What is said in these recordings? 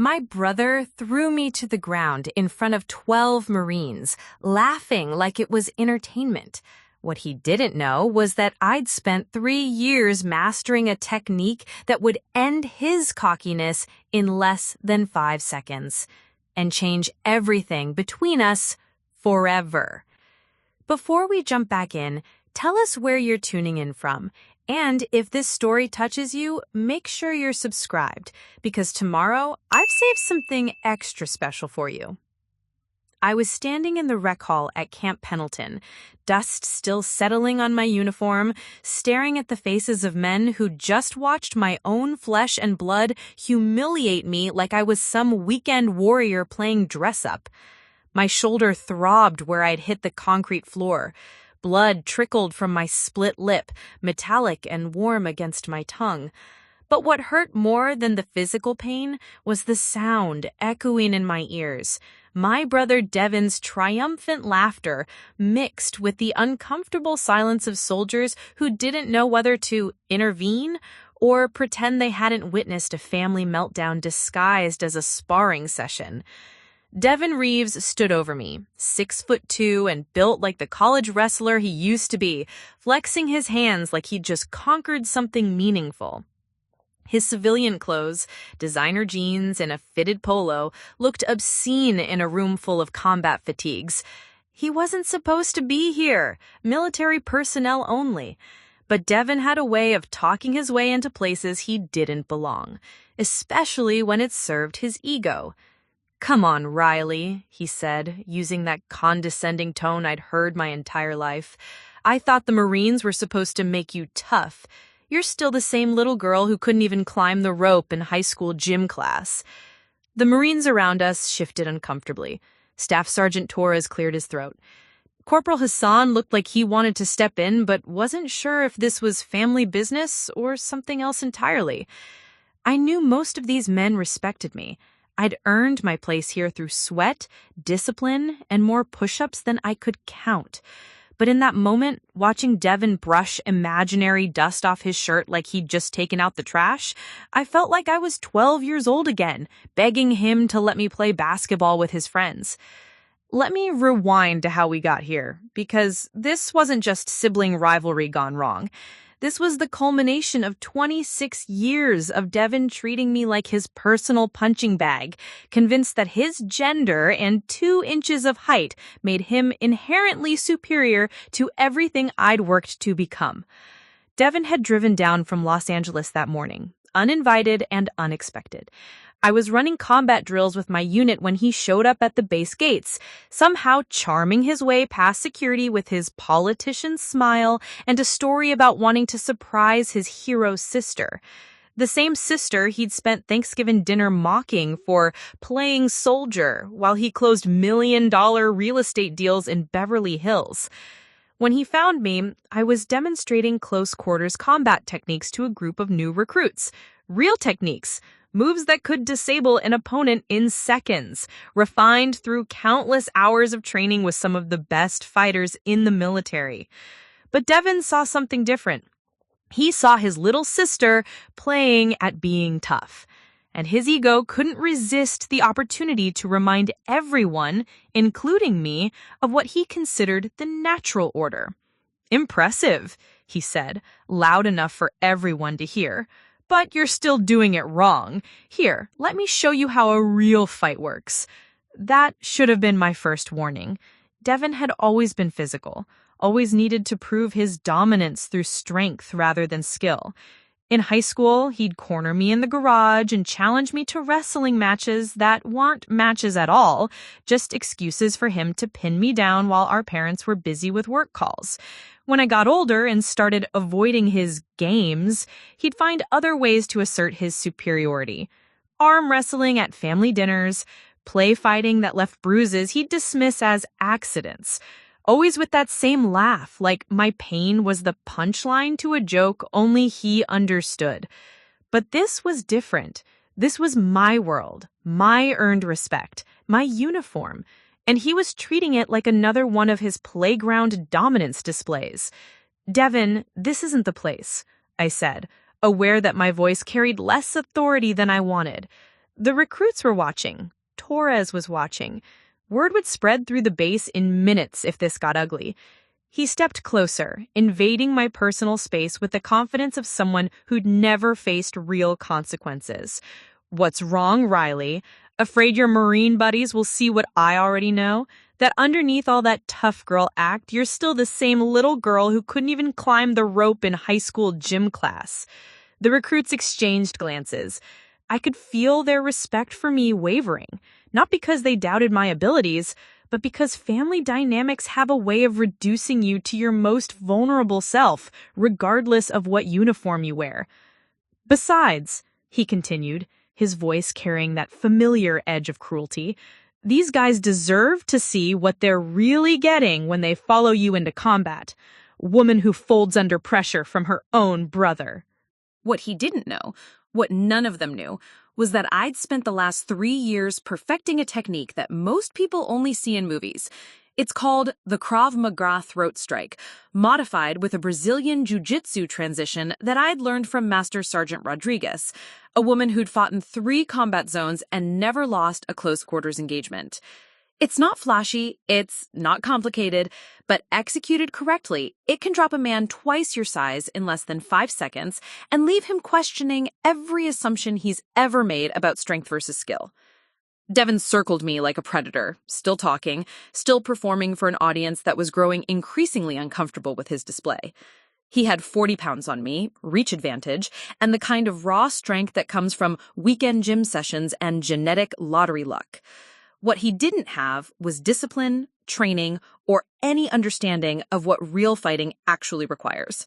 My brother threw me to the ground in front of 12 Marines, laughing like it was entertainment. What he didn't know was that I'd spent 3 years mastering a technique that would end his cockiness in less than 5 seconds and change everything between us forever. Before we jump back in, tell us where you're tuning in from. And if this story touches you, make sure you're subscribed, because tomorrow I've saved something extra special for you. I was standing in the rec hall at Camp Pendleton, dust still settling on my uniform, staring at the faces of men who just watched my own flesh and blood humiliate me like I was some weekend warrior playing dress-up. My shoulder throbbed where I'd hit the concrete floor. Blood trickled from my split lip, metallic and warm against my tongue. But what hurt more than the physical pain was the sound echoing in my ears. My brother Devon's triumphant laughter mixed with the uncomfortable silence of soldiers who didn't know whether to intervene or pretend they hadn't witnessed a family meltdown disguised as a sparring session. Devon Reeves stood over me, 6'2" and built like the college wrestler he used to be, flexing his hands like he'd just conquered something meaningful. His civilian clothes, designer jeans, and a fitted polo looked obscene in a room full of combat fatigues. He wasn't supposed to be here, military personnel only. But Devon had a way of talking his way into places he didn't belong, especially when it served his ego. "Come on, Riley," he said, using that condescending tone I'd heard my entire life. "I thought the Marines were supposed to make you tough. You're still the same little girl who couldn't even climb the rope in high school gym class." The Marines around us shifted uncomfortably. Staff Sergeant Torres cleared his throat. Corporal Hassan looked like he wanted to step in, but wasn't sure if this was family business or something else entirely. I knew most of these men respected me. I'd earned my place here through sweat, discipline, and more push-ups than I could count. But in that moment, watching Devon brush imaginary dust off his shirt like he'd just taken out the trash, I felt like I was 12 years old again, begging him to let me play basketball with his friends. Let me rewind to how we got here, because this wasn't just sibling rivalry gone wrong. This was the culmination of 26 years of Devon treating me like his personal punching bag, convinced that his gender and 2 inches of height made him inherently superior to everything I'd worked to become. Devon had driven down from Los Angeles that morning, uninvited and unexpected. I was running combat drills with my unit when he showed up at the base gates, somehow charming his way past security with his politician smile and a story about wanting to surprise his hero sister. The same sister he'd spent Thanksgiving dinner mocking for playing soldier while he closed $1 million real estate deals in Beverly Hills. When he found me, I was demonstrating close quarters combat techniques to a group of new recruits. Real techniques. Moves that could disable an opponent in seconds, refined through countless hours of training with some of the best fighters in the military. But Devon saw something different. He saw his little sister playing at being tough, and his ego couldn't resist the opportunity to remind everyone, including me, of what he considered the natural order. "Impressive," he said, loud enough for everyone to hear. "But you're still doing it wrong. Here, let me show you how a real fight works." That should have been my first warning. Devon had always been physical, always needed to prove his dominance through strength rather than skill. In high school, he'd corner me in the garage and challenge me to wrestling matches that weren't matches at all, just excuses for him to pin me down while our parents were busy with work calls. When I got older and started avoiding his games, he'd find other ways to assert his superiority. Arm wrestling at family dinners, play fighting that left bruises he'd dismiss as accidents. Always with that same laugh, like my pain was the punchline to a joke only he understood. But this was different. This was my world, my earned respect, my uniform. And he was treating it like another one of his playground dominance displays. "Devon, this isn't the place," I said, aware that my voice carried less authority than I wanted. The recruits were watching. Torres was watching. Word would spread through the base in minutes if this got ugly. He stepped closer, invading my personal space with the confidence of someone who'd never faced real consequences. "What's wrong, Riley? Afraid your Marine buddies will see what I already know? That underneath all that tough girl act, you're still the same little girl who couldn't even climb the rope in high school gym class." The recruits exchanged glances. I could feel their respect for me wavering, not because they doubted my abilities, but because family dynamics have a way of reducing you to your most vulnerable self, regardless of what uniform you wear. "Besides," he continued, his voice carrying that familiar edge of cruelty, "these guys deserve to see what they're really getting when they follow you into combat. Woman who folds under pressure from her own brother." What he didn't know, what none of them knew, was that I'd spent the last 3 years perfecting a technique that most people only see in movies. It's called the Krav Maga throat strike, modified with a Brazilian jiu-jitsu transition that I'd learned from Master Sergeant Rodriguez, a woman who'd fought in 3 combat zones and never lost a close-quarters engagement. It's not flashy, it's not complicated, but executed correctly, it can drop a man twice your size in less than 5 seconds and leave him questioning every assumption he's ever made about strength versus skill. Devon circled me like a predator, still talking, still performing for an audience that was growing increasingly uncomfortable with his display. He had 40 pounds on me, reach advantage, and the kind of raw strength that comes from weekend gym sessions and genetic lottery luck. What he didn't have was discipline, training, or any understanding of what real fighting actually requires.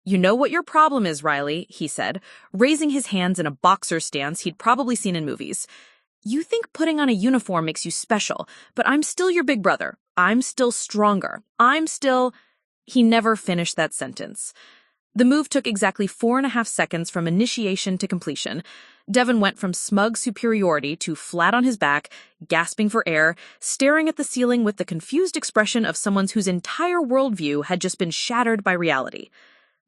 "You know what your problem is, Riley," he said, raising his hands in a boxer stance he'd probably seen in movies. "You think putting on a uniform makes you special, but I'm still your big brother. I'm still stronger. I'm still—" He never finished that sentence. The move took exactly 4.5 seconds from initiation to completion. Devon went from smug superiority to flat on his back, gasping for air, staring at the ceiling with the confused expression of someone whose entire worldview had just been shattered by reality.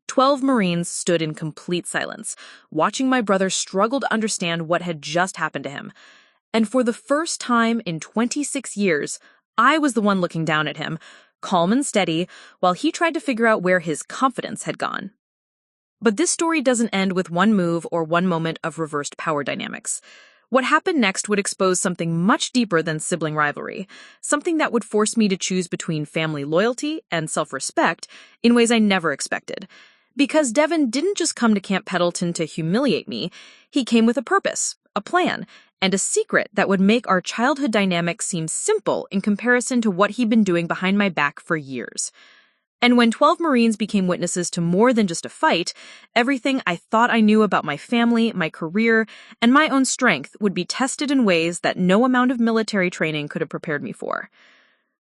12 Marines stood in complete silence, watching my brother struggle to understand what had just happened to him. And for the first time in 26 years, I was the one looking down at him, calm and steady, while he tried to figure out where his confidence had gone. But this story doesn't end with one move or one moment of reversed power dynamics. What happened next would expose something much deeper than sibling rivalry, something that would force me to choose between family loyalty and self-respect in ways I never expected. Because Devon didn't just come to Camp Pendleton to humiliate me, he came with a purpose, a plan, and a secret that would make our childhood dynamic seem simple in comparison to what he'd been doing behind my back for years. And when 12 Marines became witnesses to more than just a fight, everything I thought I knew about my family, my career, and my own strength would be tested in ways that no amount of military training could have prepared me for.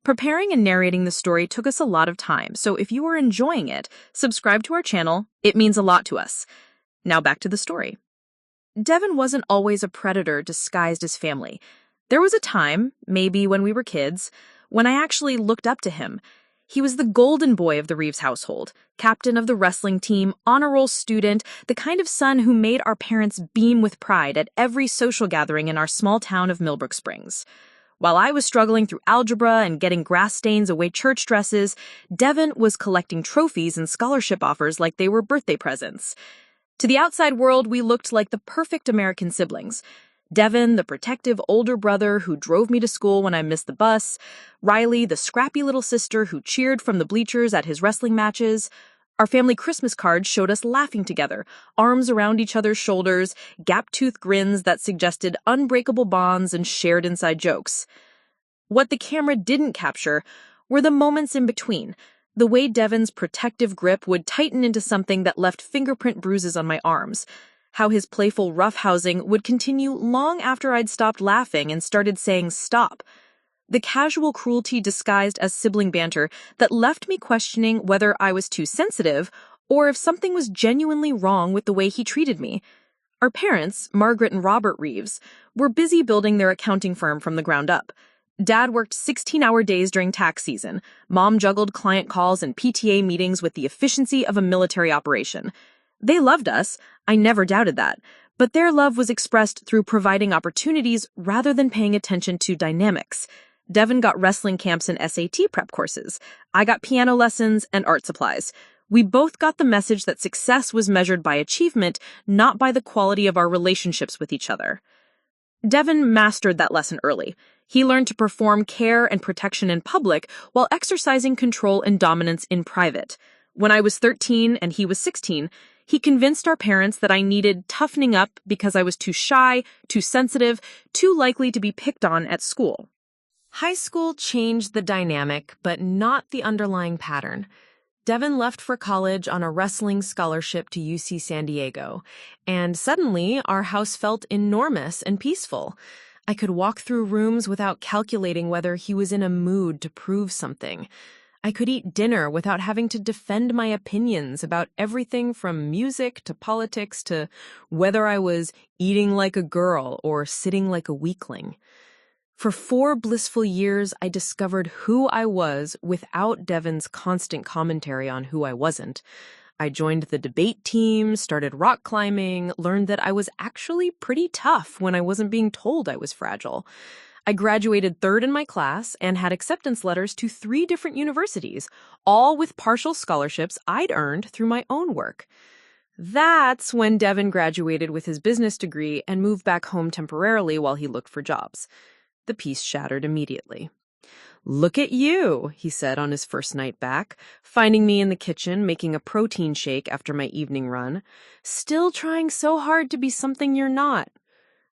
Preparing and narrating the story took us a lot of time, so if you are enjoying it, subscribe to our channel. It means a lot to us. Now back to the story. Devon wasn't always a predator disguised as family. There was a time, maybe when we were kids, when I actually looked up to him. He was the golden boy of the Reeves household, captain of the wrestling team, honor roll student, the kind of son who made our parents beam with pride at every social gathering in our small town of Millbrook Springs. While I was struggling through algebra and getting grass stains away church dresses, Devon was collecting trophies and scholarship offers like they were birthday presents. To the outside world, we looked like the perfect American siblings. Devon, the protective older brother who drove me to school when I missed the bus. Riley, the scrappy little sister who cheered from the bleachers at his wrestling matches. Our family Christmas cards showed us laughing together, arms around each other's shoulders, gap-toothed grins that suggested unbreakable bonds and shared inside jokes. What the camera didn't capture were the moments in between, the way Devon's protective grip would tighten into something that left fingerprint bruises on my arms, how his playful roughhousing would continue long after I'd stopped laughing and started saying stop. The casual cruelty disguised as sibling banter that left me questioning whether I was too sensitive or if something was genuinely wrong with the way he treated me. Our parents, Margaret and Robert Reeves, were busy building their accounting firm from the ground up. Dad worked 16-hour days during tax season. Mom juggled client calls and PTA meetings with the efficiency of a military operation. They loved us, I never doubted that, But their love was expressed through providing opportunities rather than paying attention to dynamics. Devon got wrestling camps and SAT prep courses. I got piano lessons and art supplies. We both got the message that success was measured by achievement, not by the quality of our relationships with each other. Devon mastered that lesson early. He learned to perform care and protection in public while exercising control and dominance in private. When I was 13 and he was 16, he convinced our parents that I needed toughening up because I was too shy, too sensitive, too likely to be picked on at school. High school changed the dynamic, but not the underlying pattern. Devon left for college on a wrestling scholarship to UC San Diego, and suddenly our house felt enormous and peaceful. I could walk through rooms without calculating whether he was in a mood to prove something. I could eat dinner without having to defend my opinions about everything from music to politics to whether I was eating like a girl or sitting like a weakling. For 4 blissful years, I discovered who I was without Devon's constant commentary on who I wasn't. I joined the debate team, started rock climbing, learned that I was actually pretty tough when I wasn't being told I was fragile. I graduated 3rd in my class and had acceptance letters to 3 different universities, all with partial scholarships I'd earned through my own work. That's when Devon graduated with his business degree and moved back home temporarily while he looked for jobs. The peace shattered immediately. "Look at you," he said on his first night back, finding me in the kitchen making a protein shake after my evening run. "Still trying so hard to be something you're not."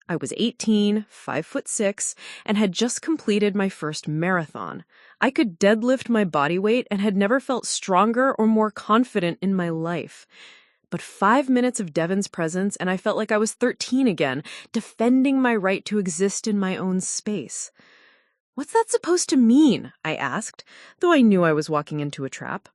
I was 18, 5'6", and had just completed my first marathon. I could deadlift my body weight and had never felt stronger or more confident in my life. But 5 minutes of Devon's presence and I felt like I was 13 again, defending my right to exist in my own space. "What's that supposed to mean?" I asked, though I knew I was walking into a trap.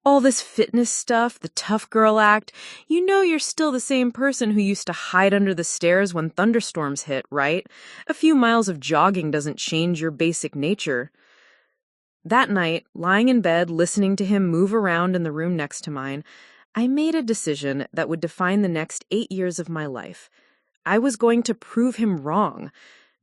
"All this fitness stuff, the tough girl act, you know you're still the same person who used to hide under the stairs when thunderstorms hit, right? A few miles of jogging doesn't change your basic nature." That night, lying in bed listening to him move around in the room next to mine, I made a decision that would define the next 8 years of my life. I was going to prove him wrong,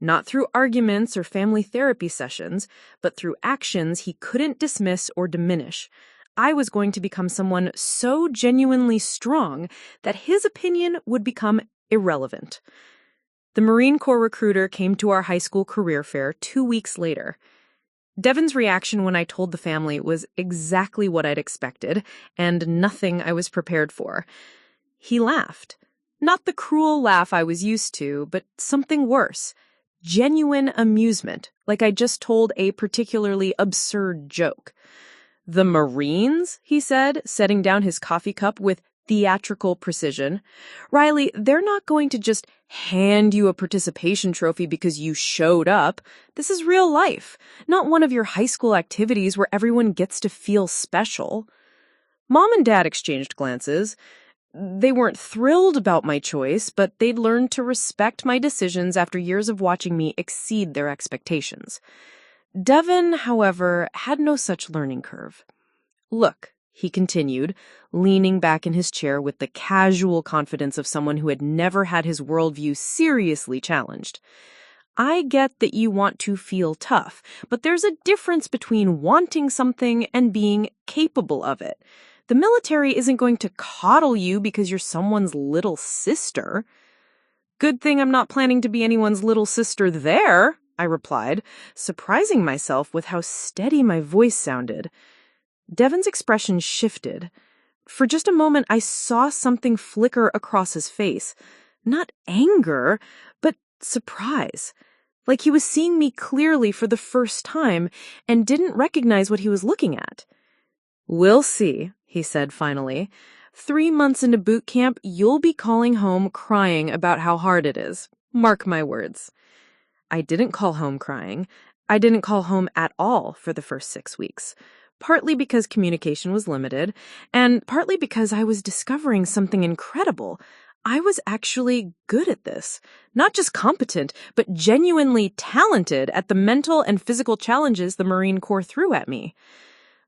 not through arguments or family therapy sessions, but through actions he couldn't dismiss or diminish. I was going to become someone so genuinely strong that his opinion would become irrelevant. The Marine Corps recruiter came to our high school career fair 2 weeks later. Devon's reaction when I told the family was exactly what I'd expected, and nothing I was prepared for. He laughed. Not the cruel laugh I was used to, but something worse. Genuine amusement, like I just told a particularly absurd joke. "The Marines?" he said, setting down his coffee cup with theatrical precision. "Riley, they're not going to just hand you a participation trophy because you showed up. This is real life, not one of your high school activities where everyone gets to feel special." Mom and Dad exchanged glances. They weren't thrilled about my choice, but they'd learned to respect my decisions after years of watching me exceed their expectations. Devon, however, had no such learning curve. "Look," he continued, leaning back in his chair with the casual confidence of someone who had never had his worldview seriously challenged. "I get that you want to feel tough, but there's a difference between wanting something and being capable of it. The military isn't going to coddle you because you're someone's little sister." "Good thing I'm not planning to be anyone's little sister there," I replied, surprising myself with how steady my voice sounded. Devon's expression shifted. For just a moment, I saw something flicker across his face. Not anger, but surprise. Like he was seeing me clearly for the first time and didn't recognize what he was looking at. "We'll see," he said finally. 3 months into boot camp, you'll be calling home crying about how hard it is. Mark my words. I didn't call home crying. I didn't call home at all for the first 6 weeks. Partly because communication was limited, and partly because I was discovering something incredible. I was actually good at this. Not just competent, but genuinely talented at the mental and physical challenges the Marine Corps threw at me.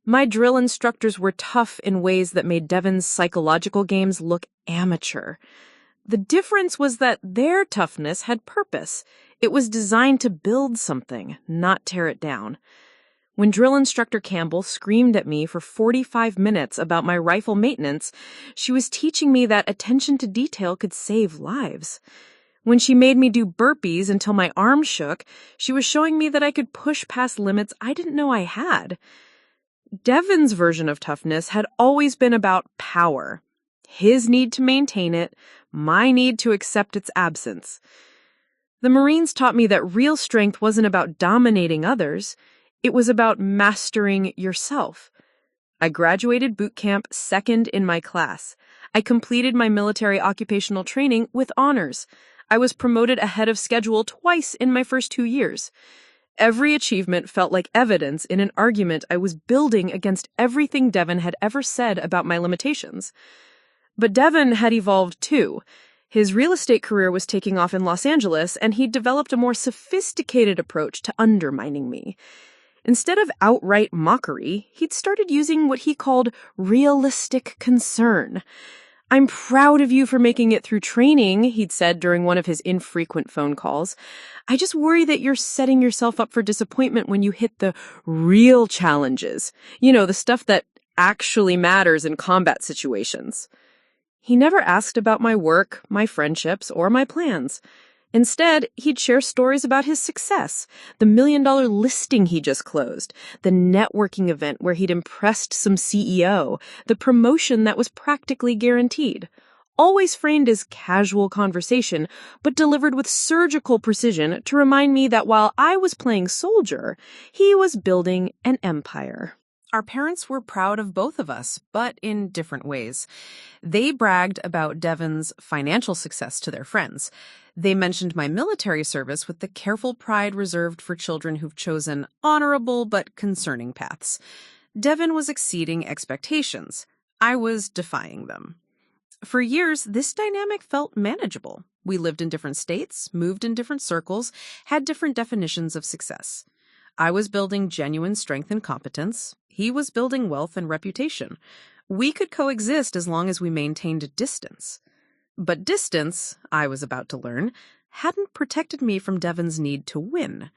My drill instructors were tough in ways that made Devon's psychological games look amateur. The difference was that their toughness had purpose. It was designed to build something, not tear it down. When drill instructor Campbell screamed at me for 45 minutes about my rifle maintenance, she was teaching me that attention to detail could save lives. When she made me do burpees until my arms shook, she was showing me that I could push past limits I didn't know I had. Devon's version of toughness had always been about power. His need to maintain it, my need to accept its absence. The Marines taught me that real strength wasn't about dominating others. It was about mastering yourself. I graduated boot camp second in my class. I completed my military occupational training with honors. I was promoted ahead of schedule twice in my first 2 years. Every achievement felt like evidence in an argument I was building against everything Devon had ever said about my limitations. But Devon had evolved too. His real estate career was taking off in Los Angeles, and he'd developed a more sophisticated approach to undermining me. Instead of outright mockery, he'd started using what he called realistic concern. "I'm proud of you for making it through training," he'd said during one of his infrequent phone calls. "I just worry that you're setting yourself up for disappointment when you hit the real challenges. You know, the stuff that actually matters in combat situations." He never asked about my work, my friendships, or my plans. Instead, he'd share stories about his success, the $1 million listing he just closed, the networking event where he'd impressed some CEO, the promotion that was practically guaranteed. Always framed as casual conversation, but delivered with surgical precision to remind me that while I was playing soldier, he was building an empire. Our parents were proud of both of us, but in different ways. They bragged about Devon's financial success to their friends. They mentioned my military service with the careful pride reserved for children who've chosen honorable but concerning paths. Devon was exceeding expectations. I was defying them. For years, this dynamic felt manageable. We lived in different states, moved in different circles, had different definitions of success. I was building genuine strength and competence. He was building wealth and reputation. We could coexist as long as we maintained a distance. But distance, I was about to learn, hadn't protected me from Devon's need to win.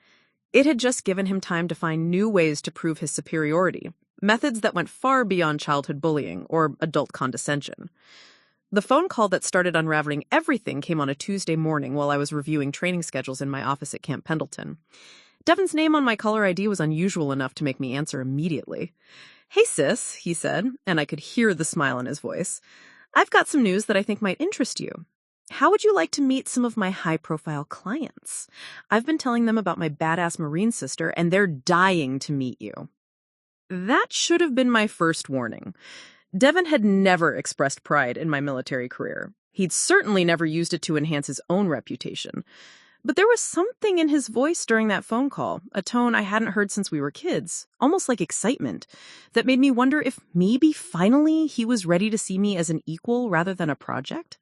It had just given him time to find new ways to prove his superiority, methods that went far beyond childhood bullying or adult condescension. The phone call that started unraveling everything came on a Tuesday morning while I was reviewing training schedules in my office at Camp Pendleton. Devon's name on my caller ID was unusual enough to make me answer immediately. "Hey, sis," he said, and I could hear the smile in his voice. "I've got some news that I think might interest you. How would you like to meet some of my high-profile clients? I've been telling them about my badass Marine sister, and they're dying to meet you." That should have been my first warning. Devon had never expressed pride in my military career. He'd certainly never used it to enhance his own reputation. But there was something in his voice during that phone call, a tone I hadn't heard since we were kids, almost like excitement, that made me wonder if maybe finally he was ready to see me as an equal rather than a project.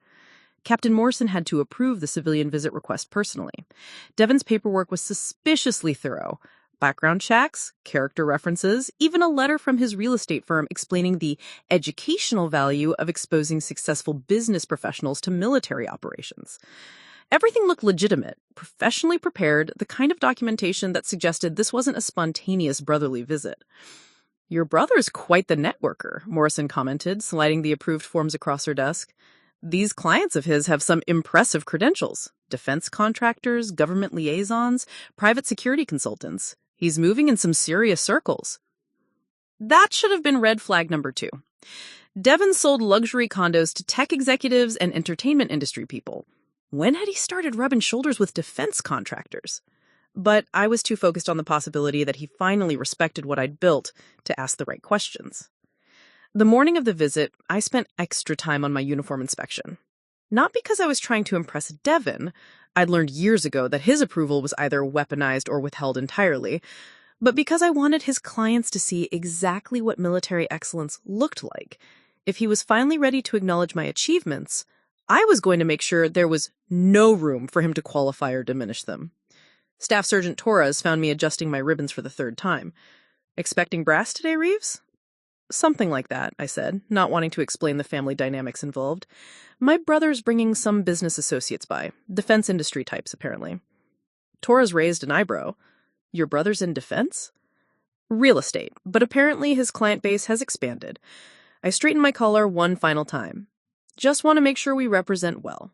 Captain Morrison had to approve the civilian visit request personally. Devon's paperwork was suspiciously thorough. Background checks, character references, even a letter from his real estate firm explaining the educational value of exposing successful business professionals to military operations. Everything looked legitimate, professionally prepared, the kind of documentation that suggested this wasn't a spontaneous brotherly visit. "Your brother's quite the networker," Morrison commented, sliding the approved forms across her desk. "These clients of his have some impressive credentials. Defense contractors, government liaisons, private security consultants. He's moving in some serious circles." That should have been red flag number 2. Devon sold luxury condos to tech executives and entertainment industry people. When had he started rubbing shoulders with defense contractors? But I was too focused on the possibility that he finally respected what I'd built to ask the right questions. The morning of the visit, I spent extra time on my uniform inspection. Not because I was trying to impress Devon. I'd learned years ago that his approval was either weaponized or withheld entirely, but because I wanted his clients to see exactly what military excellence looked like. If he was finally ready to acknowledge my achievements, I was going to make sure there was no room for him to qualify or diminish them. Staff Sergeant Torres found me adjusting my ribbons for the 3rd time. "Expecting brass today, Reeves?" Something like that, I said, not wanting to explain the family dynamics involved. My brother's bringing some business associates by, defense industry types, apparently. Torres raised an eyebrow. Your brother's in defense? Real estate, but apparently his client base has expanded. I straightened my collar one final time. Just want to make sure we represent well.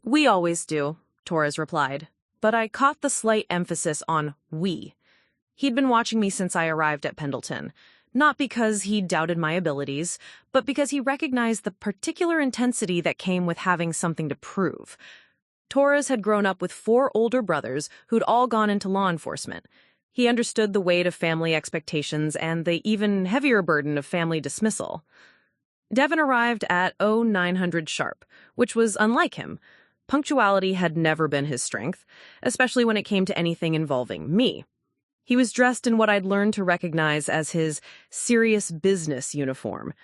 We always do, Torres replied, but I caught the slight emphasis on we. He'd been watching me since I arrived at Pendleton. Not because he doubted my abilities, but because he recognized the particular intensity that came with having something to prove. Torres had grown up with 4 older brothers who'd all gone into law enforcement. He understood the weight of family expectations and the even heavier burden of family dismissal. Devon arrived at 0900 sharp, which was unlike him. Punctuality had never been his strength, especially when it came to anything involving me. He was dressed in what I'd learned to recognize as his serious business uniform.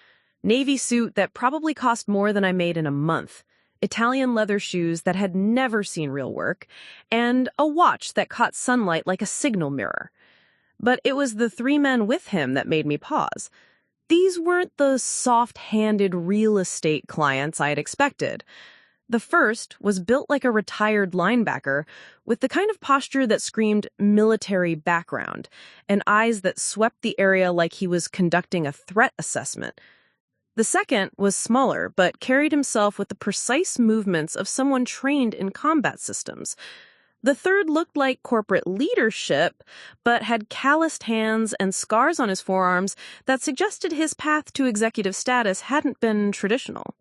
Navy suit that probably cost more than I made in a month, Italian leather shoes that had never seen real work, and a watch that caught sunlight like a signal mirror. But it was the 3 men with him that made me pause. These weren't the soft-handed real estate clients I had expected. The first was built like a retired linebacker, with the kind of posture that screamed military background, and eyes that swept the area like he was conducting a threat assessment. The second was smaller, but carried himself with the precise movements of someone trained in combat systems. The third looked like corporate leadership, but had calloused hands and scars on his forearms that suggested his path to executive status hadn't been traditional.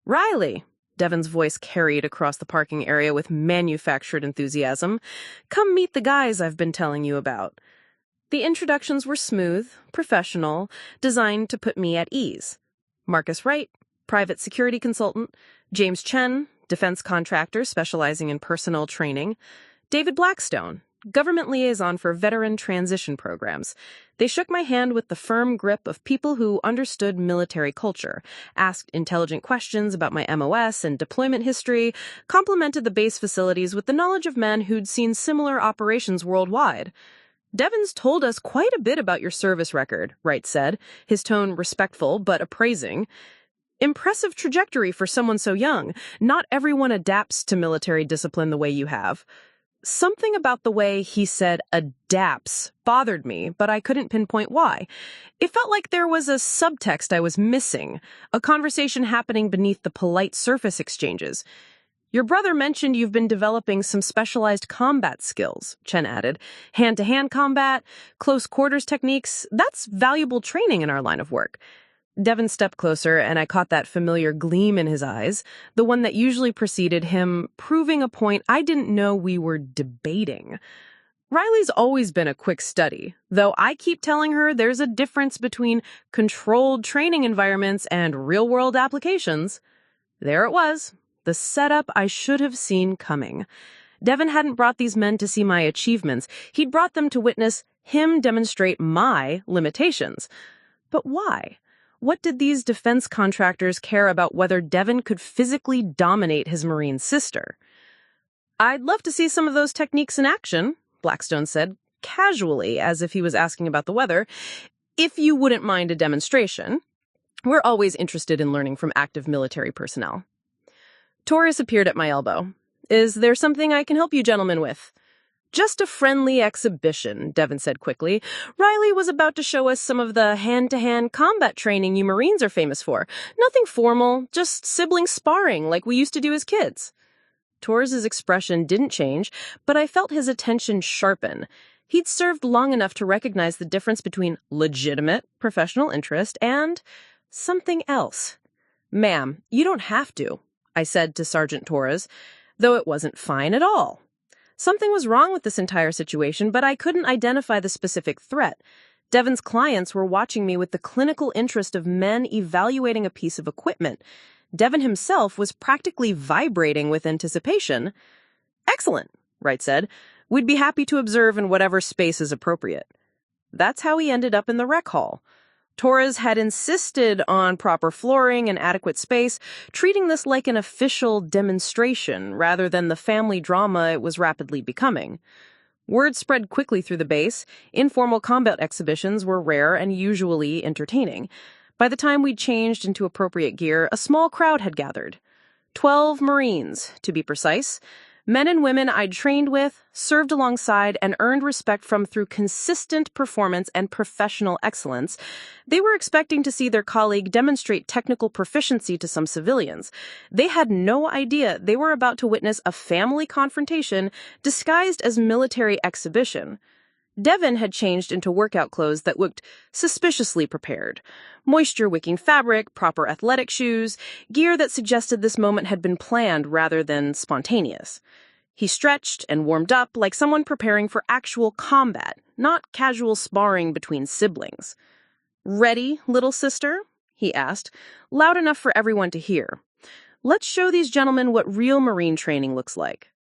Riley, Devon's voice carried across the parking area with manufactured enthusiasm. Come meet the guys I've been telling you about. The introductions were smooth, professional, designed to put me at ease. Marcus Wright, private security consultant. James Chen, defense contractor specializing in personnel training. David Blackstone, government liaison for veteran transition programs. They shook my hand with the firm grip of people who understood military culture, asked intelligent questions about my MOS and deployment history, complimented the base facilities with the knowledge of men who'd seen similar operations worldwide. Devon's told us quite a bit about your service record, Wright said, his tone respectful but appraising. Impressive trajectory for someone so young. Not everyone adapts to military discipline the way you have. Something about the way he said adapts bothered me, but I couldn't pinpoint why. It felt like there was a subtext I was missing, a conversation happening beneath the polite surface exchanges. Your brother mentioned you've been developing some specialized combat skills, Chen added. Hand-to-hand combat, close quarters techniques, that's valuable training in our line of work. Devon stepped closer, and I caught that familiar gleam in his eyes, the one that usually preceded him proving a point I didn't know we were debating. Riley's always been a quick study, though I keep telling her there's a difference between controlled training environments and real-world applications. There it was, the setup I should have seen coming. Devon hadn't brought these men to see my achievements. He'd brought them to witness him demonstrate my limitations. But why? What did these defense contractors care about whether Devon could physically dominate his Marine sister? I'd love to see some of those techniques in action, Blackstone said, casually, as if he was asking about the weather, if you wouldn't mind a demonstration. We're always interested in learning from active military personnel. Torres appeared at my elbow. Is there something I can help you gentlemen with? Just a friendly exhibition, Devon said quickly. Riley was about to show us some of the hand-to-hand combat training you Marines are famous for. Nothing formal, just sibling sparring like we used to do as kids. Torres's expression didn't change, but I felt his attention sharpen. He'd served long enough to recognize the difference between legitimate professional interest and something else. Ma'am, you don't have to, I said to Sergeant Torres, though it wasn't fine at all. Something was wrong with this entire situation, but I couldn't identify the specific threat. Devon's clients were watching me with the clinical interest of men evaluating a piece of equipment. Devon himself was practically vibrating with anticipation. Excellent, Wright said. We'd be happy to observe in whatever space is appropriate. That's how he ended up in the rec hall. Torres had insisted on proper flooring and adequate space, treating this like an official demonstration rather than the family drama it was rapidly becoming. Word spread quickly through the base. Informal combat exhibitions were rare and usually entertaining. By the time we'd changed into appropriate gear, a small crowd had gathered. 12 Marines, to be precise. Men and women I'd trained with, served alongside, and earned respect from through consistent performance and professional excellence. They were expecting to see their colleague demonstrate technical proficiency to some civilians. They had no idea they were about to witness a family confrontation disguised as military exhibition. Devon had changed into workout clothes that looked suspiciously prepared. Moisture-wicking fabric, proper athletic shoes, gear that suggested this moment had been planned rather than spontaneous. He stretched and warmed up like someone preparing for actual combat, not casual sparring between siblings. "Ready, little sister?" he asked, loud enough for everyone to hear. "Let's show these gentlemen what real Marine training looks like."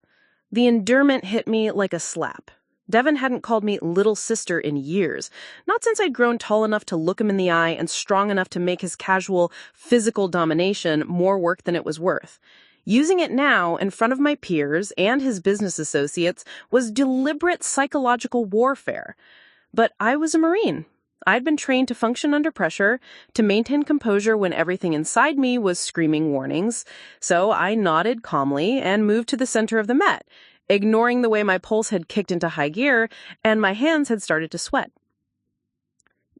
The endearment hit me like a slap. Devon hadn't called me little sister in years, not since I'd grown tall enough to look him in the eye and strong enough to make his casual, physical domination more work than it was worth. Using it now in front of my peers and his business associates was deliberate psychological warfare. But I was a Marine. I'd been trained to function under pressure, to maintain composure when everything inside me was screaming warnings, so I nodded calmly and moved to the center of the mat, ignoring the way my pulse had kicked into high gear and my hands had started to sweat.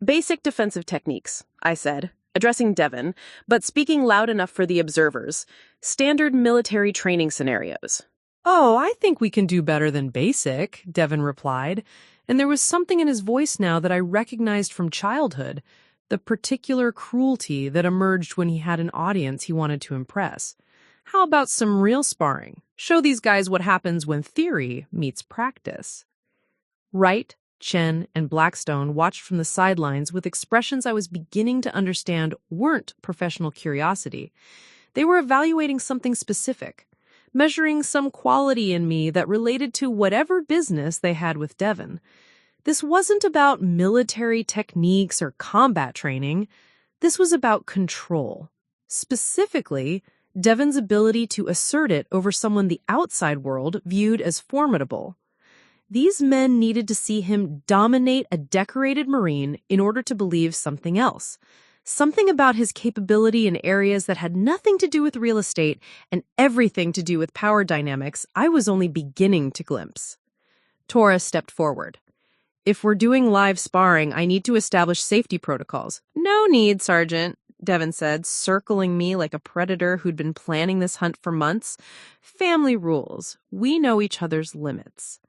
"Basic defensive techniques," I said, addressing Devon, but speaking loud enough for the observers. "Standard military training scenarios." "Oh, I think we can do better than basic," Devon replied, and there was something in his voice now that I recognized from childhood, the particular cruelty that emerged when he had an audience he wanted to impress. "How about some real sparring? Show these guys what happens when theory meets practice." Wright, Chen, and Blackstone watched from the sidelines with expressions I was beginning to understand weren't professional curiosity. They were evaluating something specific, measuring some quality in me that related to whatever business they had with Devon. This wasn't about military techniques or combat training. This was about control. Specifically, Devon's ability to assert it over someone the outside world viewed as formidable. These men needed to see him dominate a decorated Marine in order to believe something else. Something about his capability in areas that had nothing to do with real estate and everything to do with power dynamics I was only beginning to glimpse. Tora stepped forward. "If we're doing live sparring, I need to establish safety protocols." "No need, Sergeant," Devon said, circling me like a predator who'd been planning this hunt for months. "Family rules. We know each other's limits."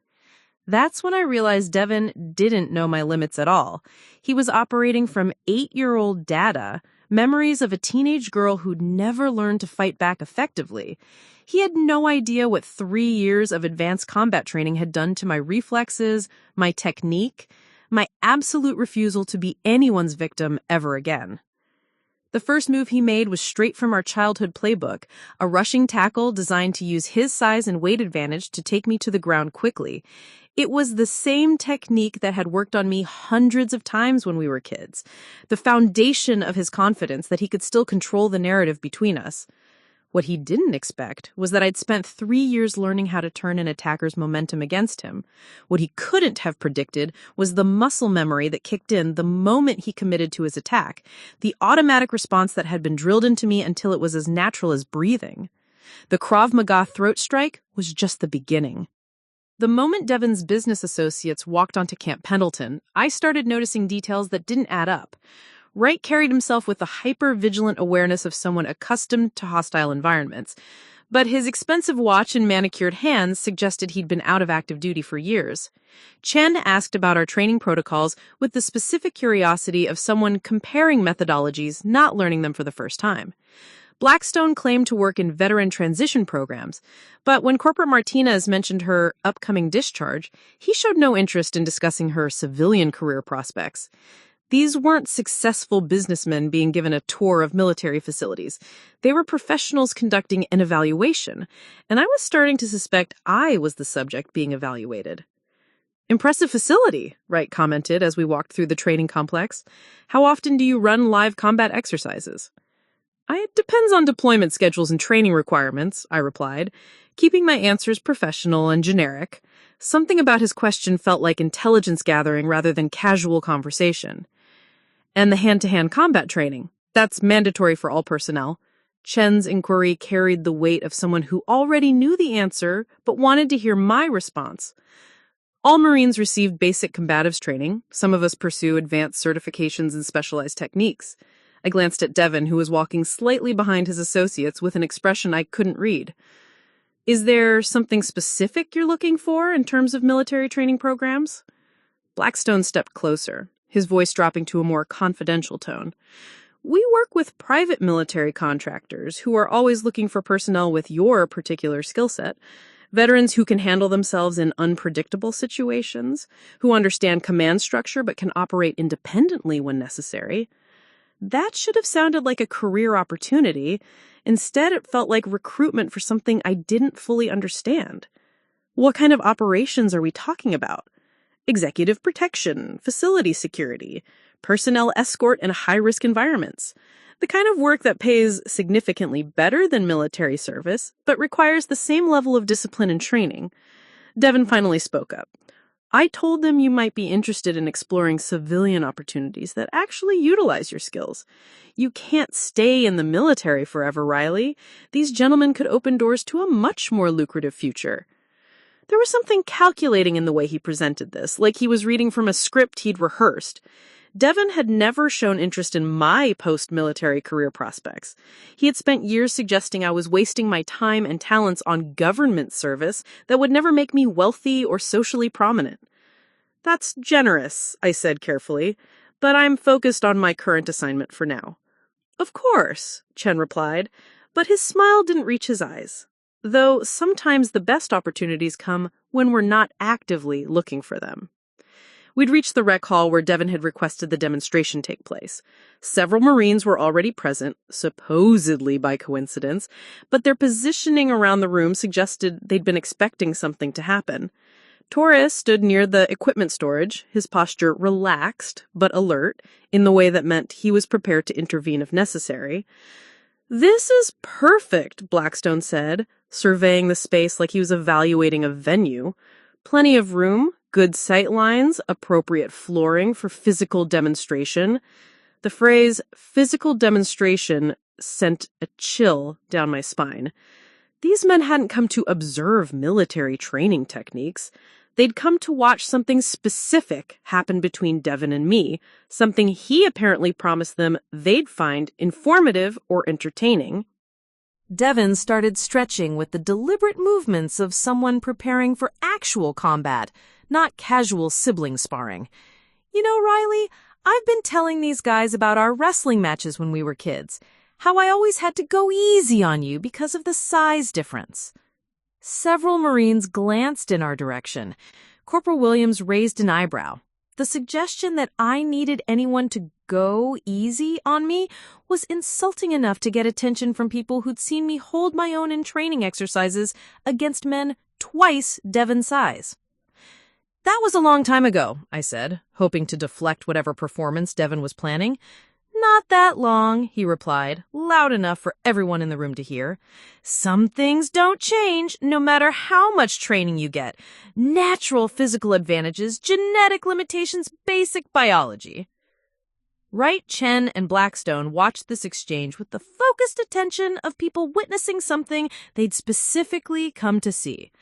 That's when I realized Devon didn't know my limits at all. He was operating from 8-year-old data, memories of a teenage girl who'd never learned to fight back effectively. He had no idea what 3 years of advanced combat training had done to my reflexes, my technique, my absolute refusal to be anyone's victim ever again. The first move he made was straight from our childhood playbook, a rushing tackle designed to use his size and weight advantage to take me to the ground quickly. It was the same technique that had worked on me hundreds of times when we were kids, the foundation of his confidence that he could still control the narrative between us. What he didn't expect was that I'd spent 3 years learning how to turn an attacker's momentum against him. What he couldn't have predicted was the muscle memory that kicked in the moment he committed to his attack, the automatic response that had been drilled into me until it was as natural as breathing. The Krav Maga throat strike was just the beginning. The moment Devon's business associates walked onto Camp Pendleton, I started noticing details that didn't add up. Wright carried himself with the hyper-vigilant awareness of someone accustomed to hostile environments, but his expensive watch and manicured hands suggested he'd been out of active duty for years. Chen asked about our training protocols with the specific curiosity of someone comparing methodologies, not learning them for the first time. Blackstone claimed to work in veteran transition programs, but when Corporal Martinez mentioned her upcoming discharge, he showed no interest in discussing her civilian career prospects. These weren't successful businessmen being given a tour of military facilities. They were professionals conducting an evaluation, and I was starting to suspect I was the subject being evaluated. "Impressive facility," Wright commented as we walked through the training complex. "How often do you run live combat exercises?" "It depends on deployment schedules and training requirements," I replied, keeping my answers professional and generic. Something about his question felt like intelligence gathering rather than casual conversation. And the hand-to-hand combat training. That's mandatory for all personnel. Chen's inquiry carried the weight of someone who already knew the answer but wanted to hear my response. All Marines received basic combatives training. Some of us pursue advanced certifications and specialized techniques. I glanced at Devon, who was walking slightly behind his associates with an expression I couldn't read. Is there something specific you're looking for in terms of military training programs? Blackstone stepped closer, his voice dropping to a more confidential tone. We work with private military contractors who are always looking for personnel with your particular skill set. Veterans who can handle themselves in unpredictable situations, who understand command structure but can operate independently when necessary. That should have sounded like a career opportunity. Instead, it felt like recruitment for something I didn't fully understand. What kind of operations are we talking about? Executive protection, facility security, personnel escort in high-risk environments. The kind of work that pays significantly better than military service, but requires the same level of discipline and training. Devon finally spoke up. I told them you might be interested in exploring civilian opportunities that actually utilize your skills. You can't stay in the military forever, Riley. These gentlemen could open doors to a much more lucrative future. There was something calculating in the way he presented this, like he was reading from a script he'd rehearsed. Devon had never shown interest in my post-military career prospects. He had spent years suggesting I was wasting my time and talents on government service that would never make me wealthy or socially prominent. That's generous, I said carefully, but I'm focused on my current assignment for now. Of course, Chen replied, but his smile didn't reach his eyes. Though sometimes the best opportunities come when we're not actively looking for them. We'd reached the rec hall where Devon had requested the demonstration take place. Several Marines were already present, supposedly by coincidence, but their positioning around the room suggested they'd been expecting something to happen. Torres stood near the equipment storage, his posture relaxed but alert, in the way that meant he was prepared to intervene if necessary. This is perfect, Blackstone said, surveying the space like he was evaluating a venue. Plenty of room, good sight lines, appropriate flooring for physical demonstration. The phrase physical demonstration sent a chill down my spine. These men hadn't come to observe military training techniques. They'd come to watch something specific happen between Devon and me, something he apparently promised them they'd find informative or entertaining. Devon started stretching with the deliberate movements of someone preparing for actual combat, not casual sibling sparring. You know, Riley, I've been telling these guys about our wrestling matches when we were kids, how I always had to go easy on you because of the size difference. Several Marines glanced in our direction. Corporal Williams raised an eyebrow. The suggestion that I needed anyone to go easy on me was insulting enough to get attention from people who'd seen me hold my own in training exercises against men twice Devon's size. That was a long time ago, I said, hoping to deflect whatever performance Devon was planning. Not that long, he replied, loud enough for everyone in the room to hear. Some things don't change, no matter how much training you get. Natural physical advantages, genetic limitations, basic biology. Wright, Chen, and Blackstone watched this exchange with the focused attention of people witnessing something they'd specifically come to see.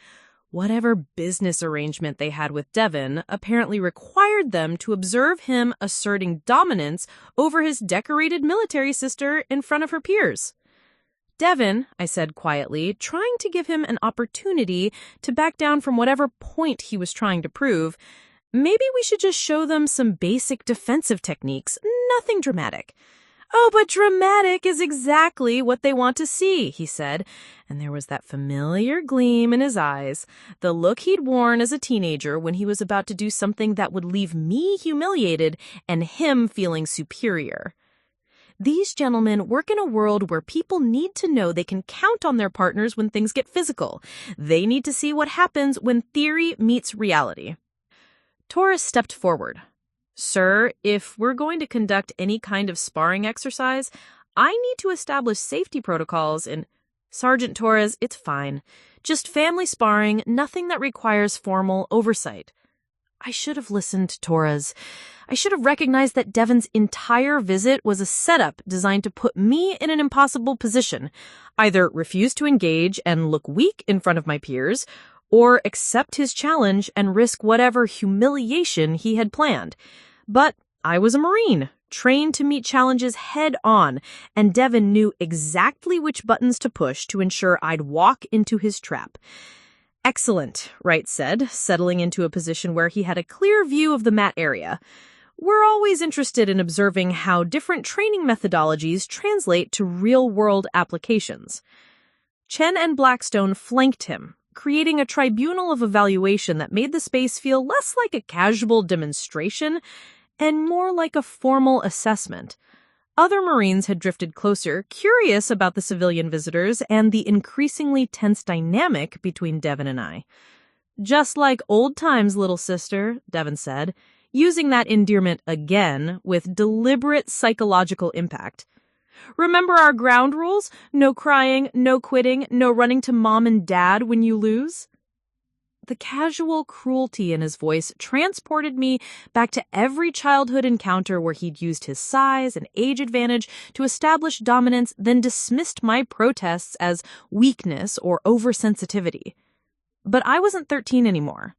Whatever business arrangement they had with Devon apparently required them to observe him asserting dominance over his decorated military sister in front of her peers. Devon, I said quietly, trying to give him an opportunity to back down from whatever point he was trying to prove, maybe we should just show them some basic defensive techniques, nothing dramatic. Oh, but dramatic is exactly what they want to see, he said, and there was that familiar gleam in his eyes, the look he'd worn as a teenager when he was about to do something that would leave me humiliated and him feeling superior. These gentlemen work in a world where people need to know they can count on their partners when things get physical. They need to see what happens when theory meets reality. Torres stepped forward. Sir, if we're going to conduct any kind of sparring exercise, I need to establish safety protocols and... Sergeant Torres, it's fine. Just family sparring, nothing that requires formal oversight. I should have listened to Torres. I should have recognized that Devon's entire visit was a setup designed to put me in an impossible position. Either refuse to engage and look weak in front of my peers, or accept his challenge and risk whatever humiliation he had planned. But I was a Marine, trained to meet challenges head on, and Devon knew exactly which buttons to push to ensure I'd walk into his trap. Excellent, Wright said, settling into a position where he had a clear view of the mat area. We're always interested in observing how different training methodologies translate to real-world applications. Chen and Blackstone flanked him, creating a tribunal of evaluation that made the space feel less like a casual demonstration and more like a formal assessment. Other Marines had drifted closer, curious about the civilian visitors and the increasingly tense dynamic between Devon and I. Just like old times, little sister, Devon said, using that endearment again with deliberate psychological impact. Remember our ground rules? No crying, no quitting, no running to mom and dad when you lose? The casual cruelty in his voice transported me back to every childhood encounter where he'd used his size and age advantage to establish dominance, then dismissed my protests as weakness or oversensitivity. But I wasn't 13 anymore.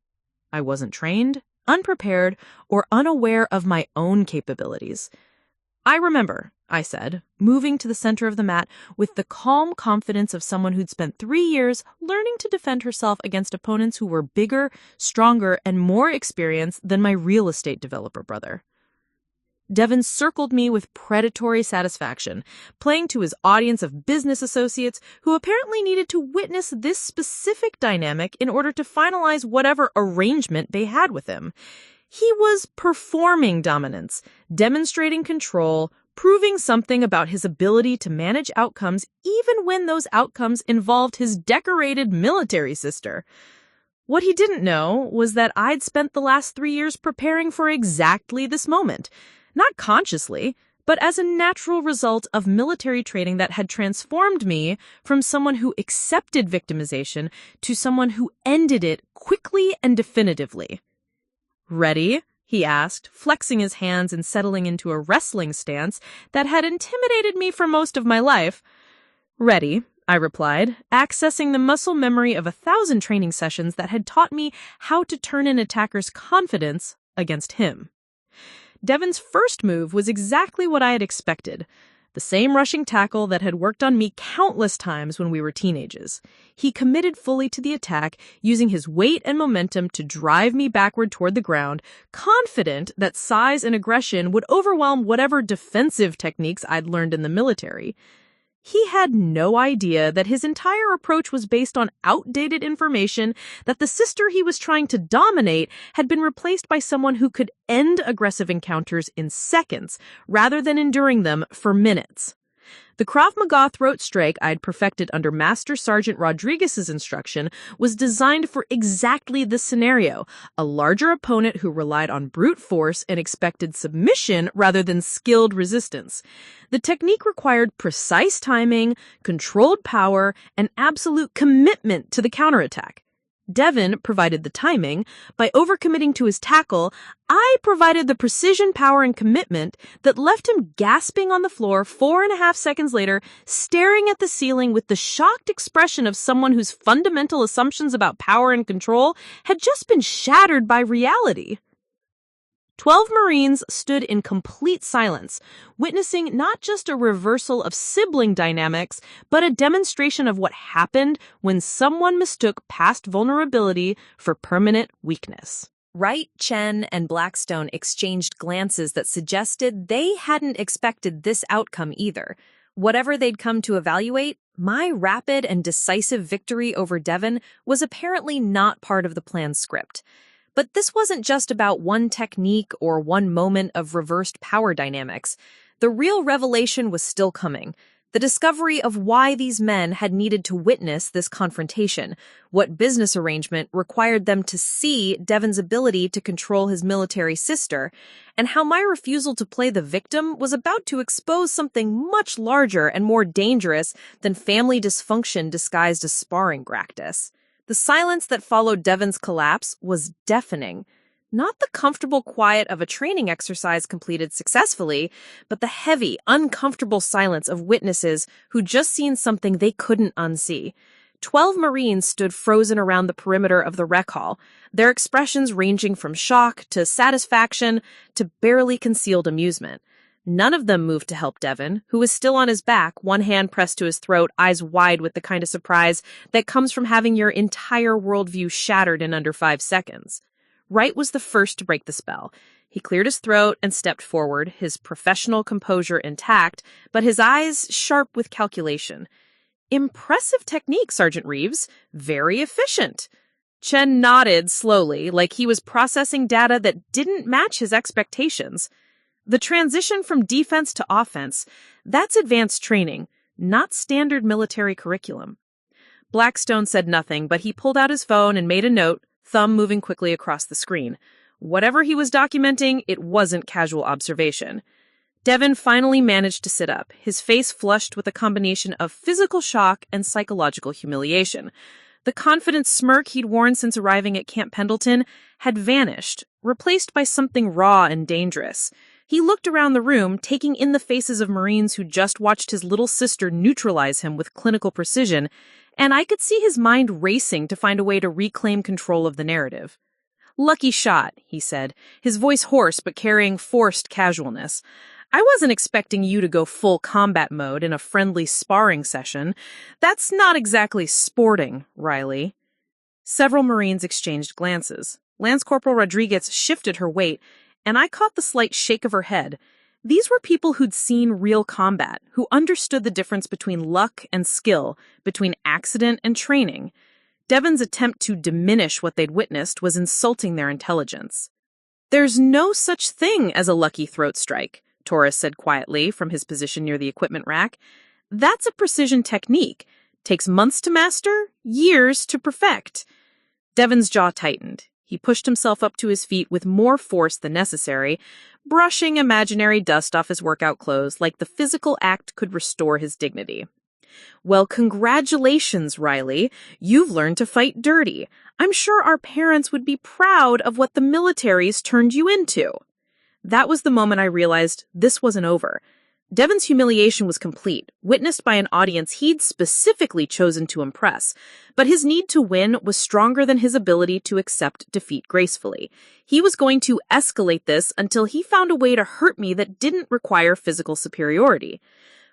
I wasn't trained, unprepared, or unaware of my own capabilities. I remember, I said, moving to the center of the mat with the calm confidence of someone who'd spent 3 years learning to defend herself against opponents who were bigger, stronger, and more experienced than my real estate developer brother. Devon circled me with predatory satisfaction, playing to his audience of business associates who apparently needed to witness this specific dynamic in order to finalize whatever arrangement they had with him. He was performing dominance, demonstrating control, proving something about his ability to manage outcomes even when those outcomes involved his decorated military sister. What he didn't know was that I'd spent the last 3 years preparing for exactly this moment, not consciously, but as a natural result of military training that had transformed me from someone who accepted victimization to someone who ended it quickly and definitively. Ready? He asked, flexing his hands and settling into a wrestling stance that had intimidated me for most of my life. Ready, I replied, accessing the muscle memory of 1,000 training sessions that had taught me how to turn an attacker's confidence against him. Devon's first move was exactly what I had expected. The same rushing tackle that had worked on me countless times when we were teenagers. He committed fully to the attack, using his weight and momentum to drive me backward toward the ground, confident that size and aggression would overwhelm whatever defensive techniques I'd learned in the military. He had no idea that his entire approach was based on outdated information, that the sister he was trying to dominate had been replaced by someone who could end aggressive encounters in seconds, rather than enduring them for minutes. The Krav Maga throat strike I'd perfected under Master Sergeant Rodriguez's instruction was designed for exactly this scenario, a larger opponent who relied on brute force and expected submission rather than skilled resistance. The technique required precise timing, controlled power, and absolute commitment to the counterattack. Devon provided the timing. By overcommitting to his tackle, I provided the precision, power, and commitment that left him gasping on the floor 4.5 seconds later, staring at the ceiling with the shocked expression of someone whose fundamental assumptions about power and control had just been shattered by reality. 12 Marines stood in complete silence, witnessing not just a reversal of sibling dynamics, but a demonstration of what happened when someone mistook past vulnerability for permanent weakness. Wright, Chen, and Blackstone exchanged glances that suggested they hadn't expected this outcome either. Whatever they'd come to evaluate, my rapid and decisive victory over Devon was apparently not part of the planned script. But this wasn't just about one technique or one moment of reversed power dynamics. The real revelation was still coming. The discovery of why these men had needed to witness this confrontation, what business arrangement required them to see Devon's ability to control his military sister, and how my refusal to play the victim was about to expose something much larger and more dangerous than family dysfunction disguised as sparring practice. The silence that followed Devon's collapse was deafening. Not the comfortable quiet of a training exercise completed successfully, but the heavy, uncomfortable silence of witnesses who'd just seen something they couldn't unsee. 12 Marines stood frozen around the perimeter of the rec hall, their expressions ranging from shock to satisfaction to barely concealed amusement. None of them moved to help Devon, who was still on his back, one hand pressed to his throat, eyes wide with the kind of surprise that comes from having your entire worldview shattered in under 5 seconds. Wright was the first to break the spell. He cleared his throat and stepped forward, his professional composure intact, but his eyes sharp with calculation. Impressive technique, Sergeant Reeves. Very efficient. Chen nodded slowly, like he was processing data that didn't match his expectations. The transition from defense to offense, that's advanced training, not standard military curriculum. Blackstone said nothing, but he pulled out his phone and made a note, thumb moving quickly across the screen. Whatever he was documenting, it wasn't casual observation. Devon finally managed to sit up, his face flushed with a combination of physical shock and psychological humiliation. The confident smirk he'd worn since arriving at Camp Pendleton had vanished, replaced by something raw and dangerous. He looked around the room, taking in the faces of Marines who just watched his little sister neutralize him with clinical precision, and I could see his mind racing to find a way to reclaim control of the narrative. "Lucky shot," he said, his voice hoarse but carrying forced casualness. "I wasn't expecting you to go full combat mode in a friendly sparring session. That's not exactly sporting, Riley." Several Marines exchanged glances. Lance Corporal Rodriguez shifted her weight, and I caught the slight shake of her head. These were people who'd seen real combat, who understood the difference between luck and skill, between accident and training. Devon's attempt to diminish what they'd witnessed was insulting their intelligence. "There's no such thing as a lucky throat strike," Torres said quietly from his position near the equipment rack. "That's a precision technique. Takes months to master, years to perfect." Devon's jaw tightened. He pushed himself up to his feet with more force than necessary, brushing imaginary dust off his workout clothes like the physical act could restore his dignity. "Well, congratulations, Riley. You've learned to fight dirty. I'm sure our parents would be proud of what the military's turned you into." That was the moment I realized this wasn't over. Devon's humiliation was complete, witnessed by an audience he'd specifically chosen to impress, but his need to win was stronger than his ability to accept defeat gracefully. He was going to escalate this until he found a way to hurt me that didn't require physical superiority.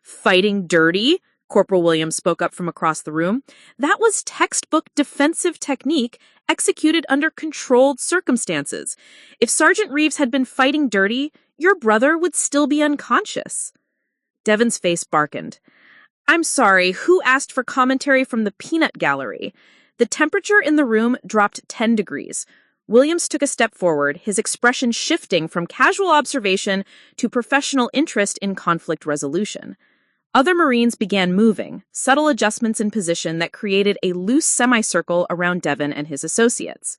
"Fighting dirty?" Corporal Williams spoke up from across the room. "That was textbook defensive technique executed under controlled circumstances. If Sergeant Reeves had been fighting dirty, your brother would still be unconscious." Devon's face darkened. "I'm sorry, who asked for commentary from the peanut gallery?" The temperature in the room dropped 10 degrees. Williams took a step forward, his expression shifting from casual observation to professional interest in conflict resolution. Other Marines began moving, subtle adjustments in position that created a loose semicircle around Devon and his associates.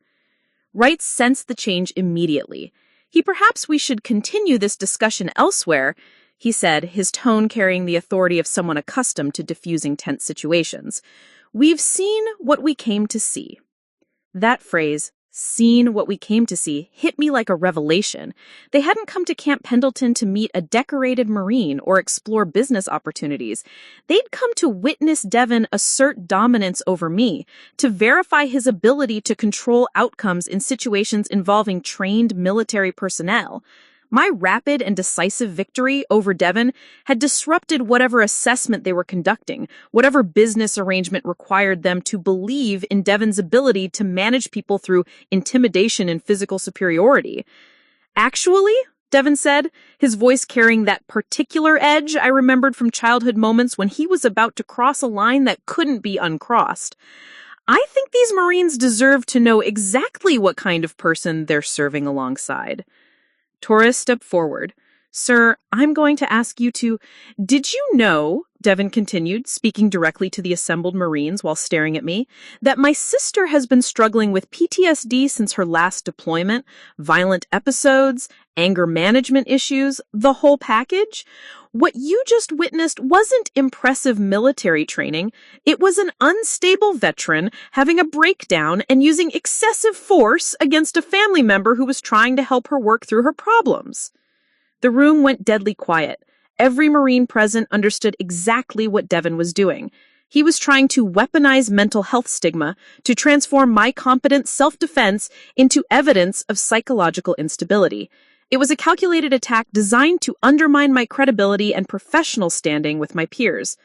Wright sensed the change immediately. "Perhaps we should continue this discussion elsewhere," he said, his tone carrying the authority of someone accustomed to diffusing tense situations. "We've seen what we came to see." That phrase, "seen what we came to see," hit me like a revelation. They hadn't come to Camp Pendleton to meet a decorated Marine or explore business opportunities. They'd come to witness Devon assert dominance over me, to verify his ability to control outcomes in situations involving trained military personnel. My rapid and decisive victory over Devon had disrupted whatever assessment they were conducting, whatever business arrangement required them to believe in Devon's ability to manage people through intimidation and physical superiority. "Actually," Devon said, his voice carrying that particular edge I remembered from childhood moments when he was about to cross a line that couldn't be uncrossed, "I think these Marines deserve to know exactly what kind of person they're serving alongside." Torres stepped forward. "Sir, I'm going to ask you to—" "Did you know," Devon continued, speaking directly to the assembled Marines while staring at me, that my sister has been struggling with PTSD since her last deployment, violent episodes, anger management issues, the whole package. What you just witnessed wasn't impressive military training. It was an unstable veteran having a breakdown and using excessive force against a family member who was trying to help her work through her problems. The room went deadly quiet. Every Marine present understood exactly what Devon was doing. He was trying to weaponize mental health stigma to transform my competent self-defense into evidence of psychological instability. It was a calculated attack designed to undermine my credibility and professional standing with my peers.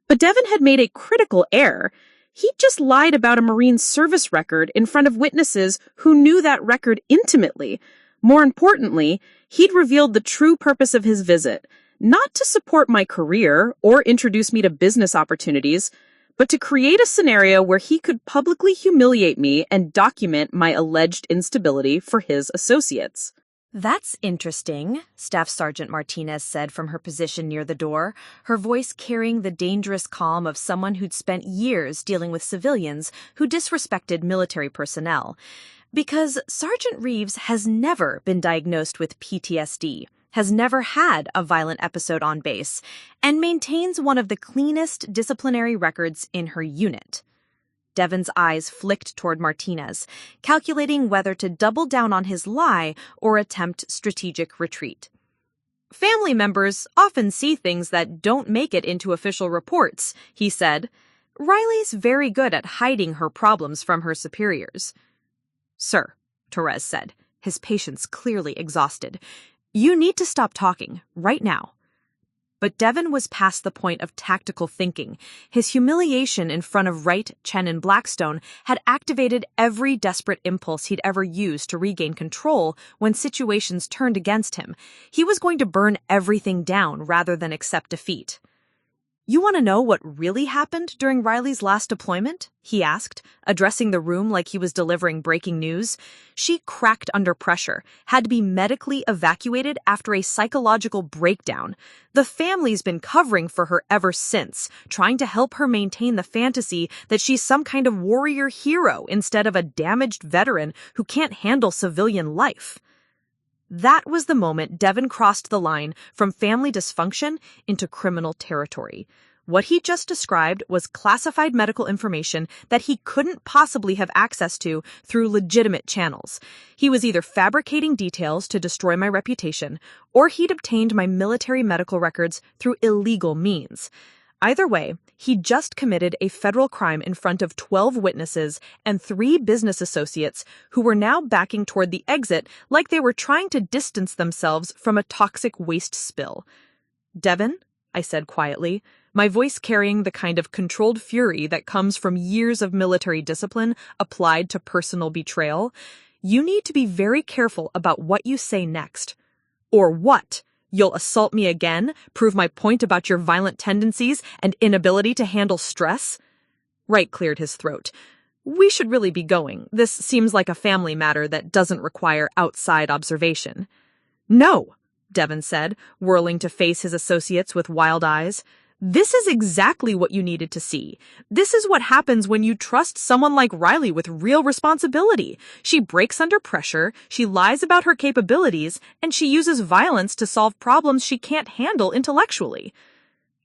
But Devon had made a critical error. He'd just lied about a Marine service record in front of witnesses who knew that record intimately. More importantly, he'd revealed the true purpose of his visit. Not to support my career or introduce me to business opportunities, but to create a scenario where he could publicly humiliate me and document my alleged instability for his associates. "That's interesting," Staff Sergeant Martinez said from her position near the door, her voice carrying the dangerous calm of someone who'd spent years dealing with civilians who disrespected military personnel. Because Sergeant Reeves has never been diagnosed with PTSD, has never had a violent episode on base, and maintains one of the cleanest disciplinary records in her unit. Devon's eyes flicked toward Martinez, calculating whether to double down on his lie or attempt strategic retreat. "Family members often see things that don't make it into official reports," he said. "Riley's very good at hiding her problems from her superiors." "Sir," Torres said, his patience clearly exhausted, "you need to stop talking, right now." But Devon was past the point of tactical thinking. His humiliation in front of Wright, Chen, and Blackstone had activated every desperate impulse he'd ever used to regain control when situations turned against him. He was going to burn everything down rather than accept defeat. "You want to know what really happened during Riley's last deployment?" he asked, addressing the room like he was delivering breaking news. "She cracked under pressure, had to be medically evacuated after a psychological breakdown. The family's been covering for her ever since, trying to help her maintain the fantasy that she's some kind of warrior hero instead of a damaged veteran who can't handle civilian life." That was the moment Devon crossed the line from family dysfunction into criminal territory. What he just described was classified medical information that he couldn't possibly have access to through legitimate channels. He was either fabricating details to destroy my reputation, or he'd obtained my military medical records through illegal means. Either way, he just committed a federal crime in front of 12 witnesses and 3 business associates who were now backing toward the exit like they were trying to distance themselves from a toxic waste spill. "Devon," I said quietly, my voice carrying the kind of controlled fury that comes from years of military discipline applied to personal betrayal, "you need to be very careful about what you say next." "Or what? You'll assault me again, prove my point about your violent tendencies and inability to handle stress?" Wright cleared his throat. "We should really be going. This seems like a family matter that doesn't require outside observation." "No," Devon said, whirling to face his associates with wild eyes. "This is exactly what you needed to see. This is what happens when you trust someone like Riley with real responsibility. She breaks under pressure, she lies about her capabilities, and she uses violence to solve problems she can't handle intellectually."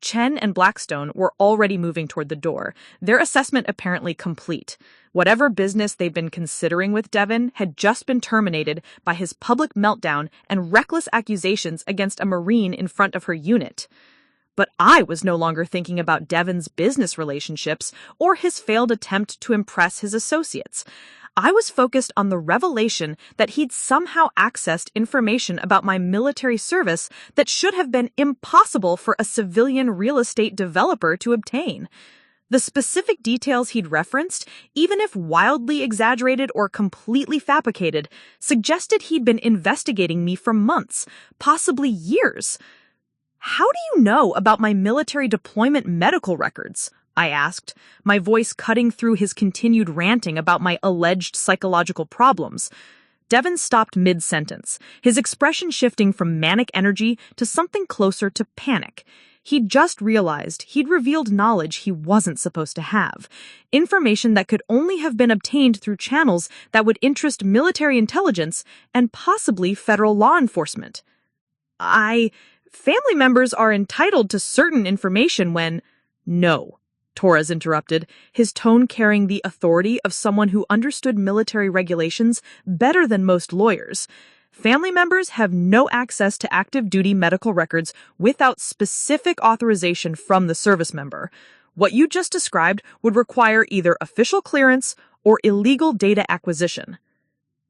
Chen and Blackstone were already moving toward the door, their assessment apparently complete. Whatever business they'd been considering with Devon had just been terminated by his public meltdown and reckless accusations against a Marine in front of her unit. But I was no longer thinking about Devon's business relationships or his failed attempt to impress his associates. I was focused on the revelation that he'd somehow accessed information about my military service that should have been impossible for a civilian real estate developer to obtain. The specific details he'd referenced, even if wildly exaggerated or completely fabricated, suggested he'd been investigating me for months, possibly years. "How do you know about my military deployment medical records?" I asked, my voice cutting through his continued ranting about my alleged psychological problems. Devon stopped mid-sentence, his expression shifting from manic energy to something closer to panic. He'd just realized he'd revealed knowledge he wasn't supposed to have. Information that could only have been obtained through channels that would interest military intelligence and possibly federal law enforcement. Family members are entitled to certain information when— No, Torres interrupted, his tone carrying the authority of someone who understood military regulations better than most lawyers. Family members have no access to active duty medical records without specific authorization from the service member. What you just described would require either official clearance or illegal data acquisition.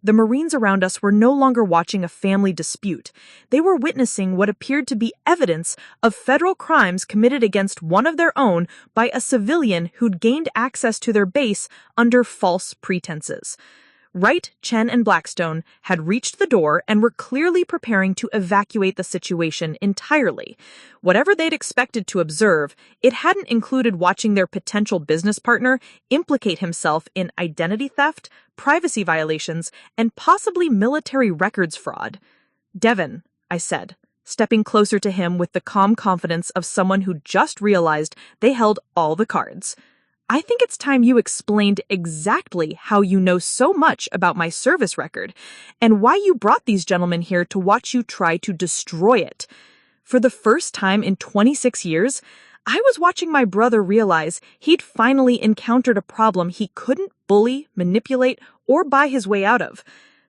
The Marines around us were no longer watching a family dispute. They were witnessing what appeared to be evidence of federal crimes committed against one of their own by a civilian who'd gained access to their base under false pretenses. Wright, Chen, and Blackstone had reached the door and were clearly preparing to evacuate the situation entirely. Whatever they'd expected to observe, it hadn't included watching their potential business partner implicate himself in identity theft, privacy violations, and possibly military records fraud. "Devon," I said, stepping closer to him with the calm confidence of someone who just realized they held all the cards. "I think it's time you explained exactly how you know so much about my service record and why you brought these gentlemen here to watch you try to destroy it." For the first time in 26 years, I was watching my brother realize he'd finally encountered a problem he couldn't bully, manipulate, or buy his way out of.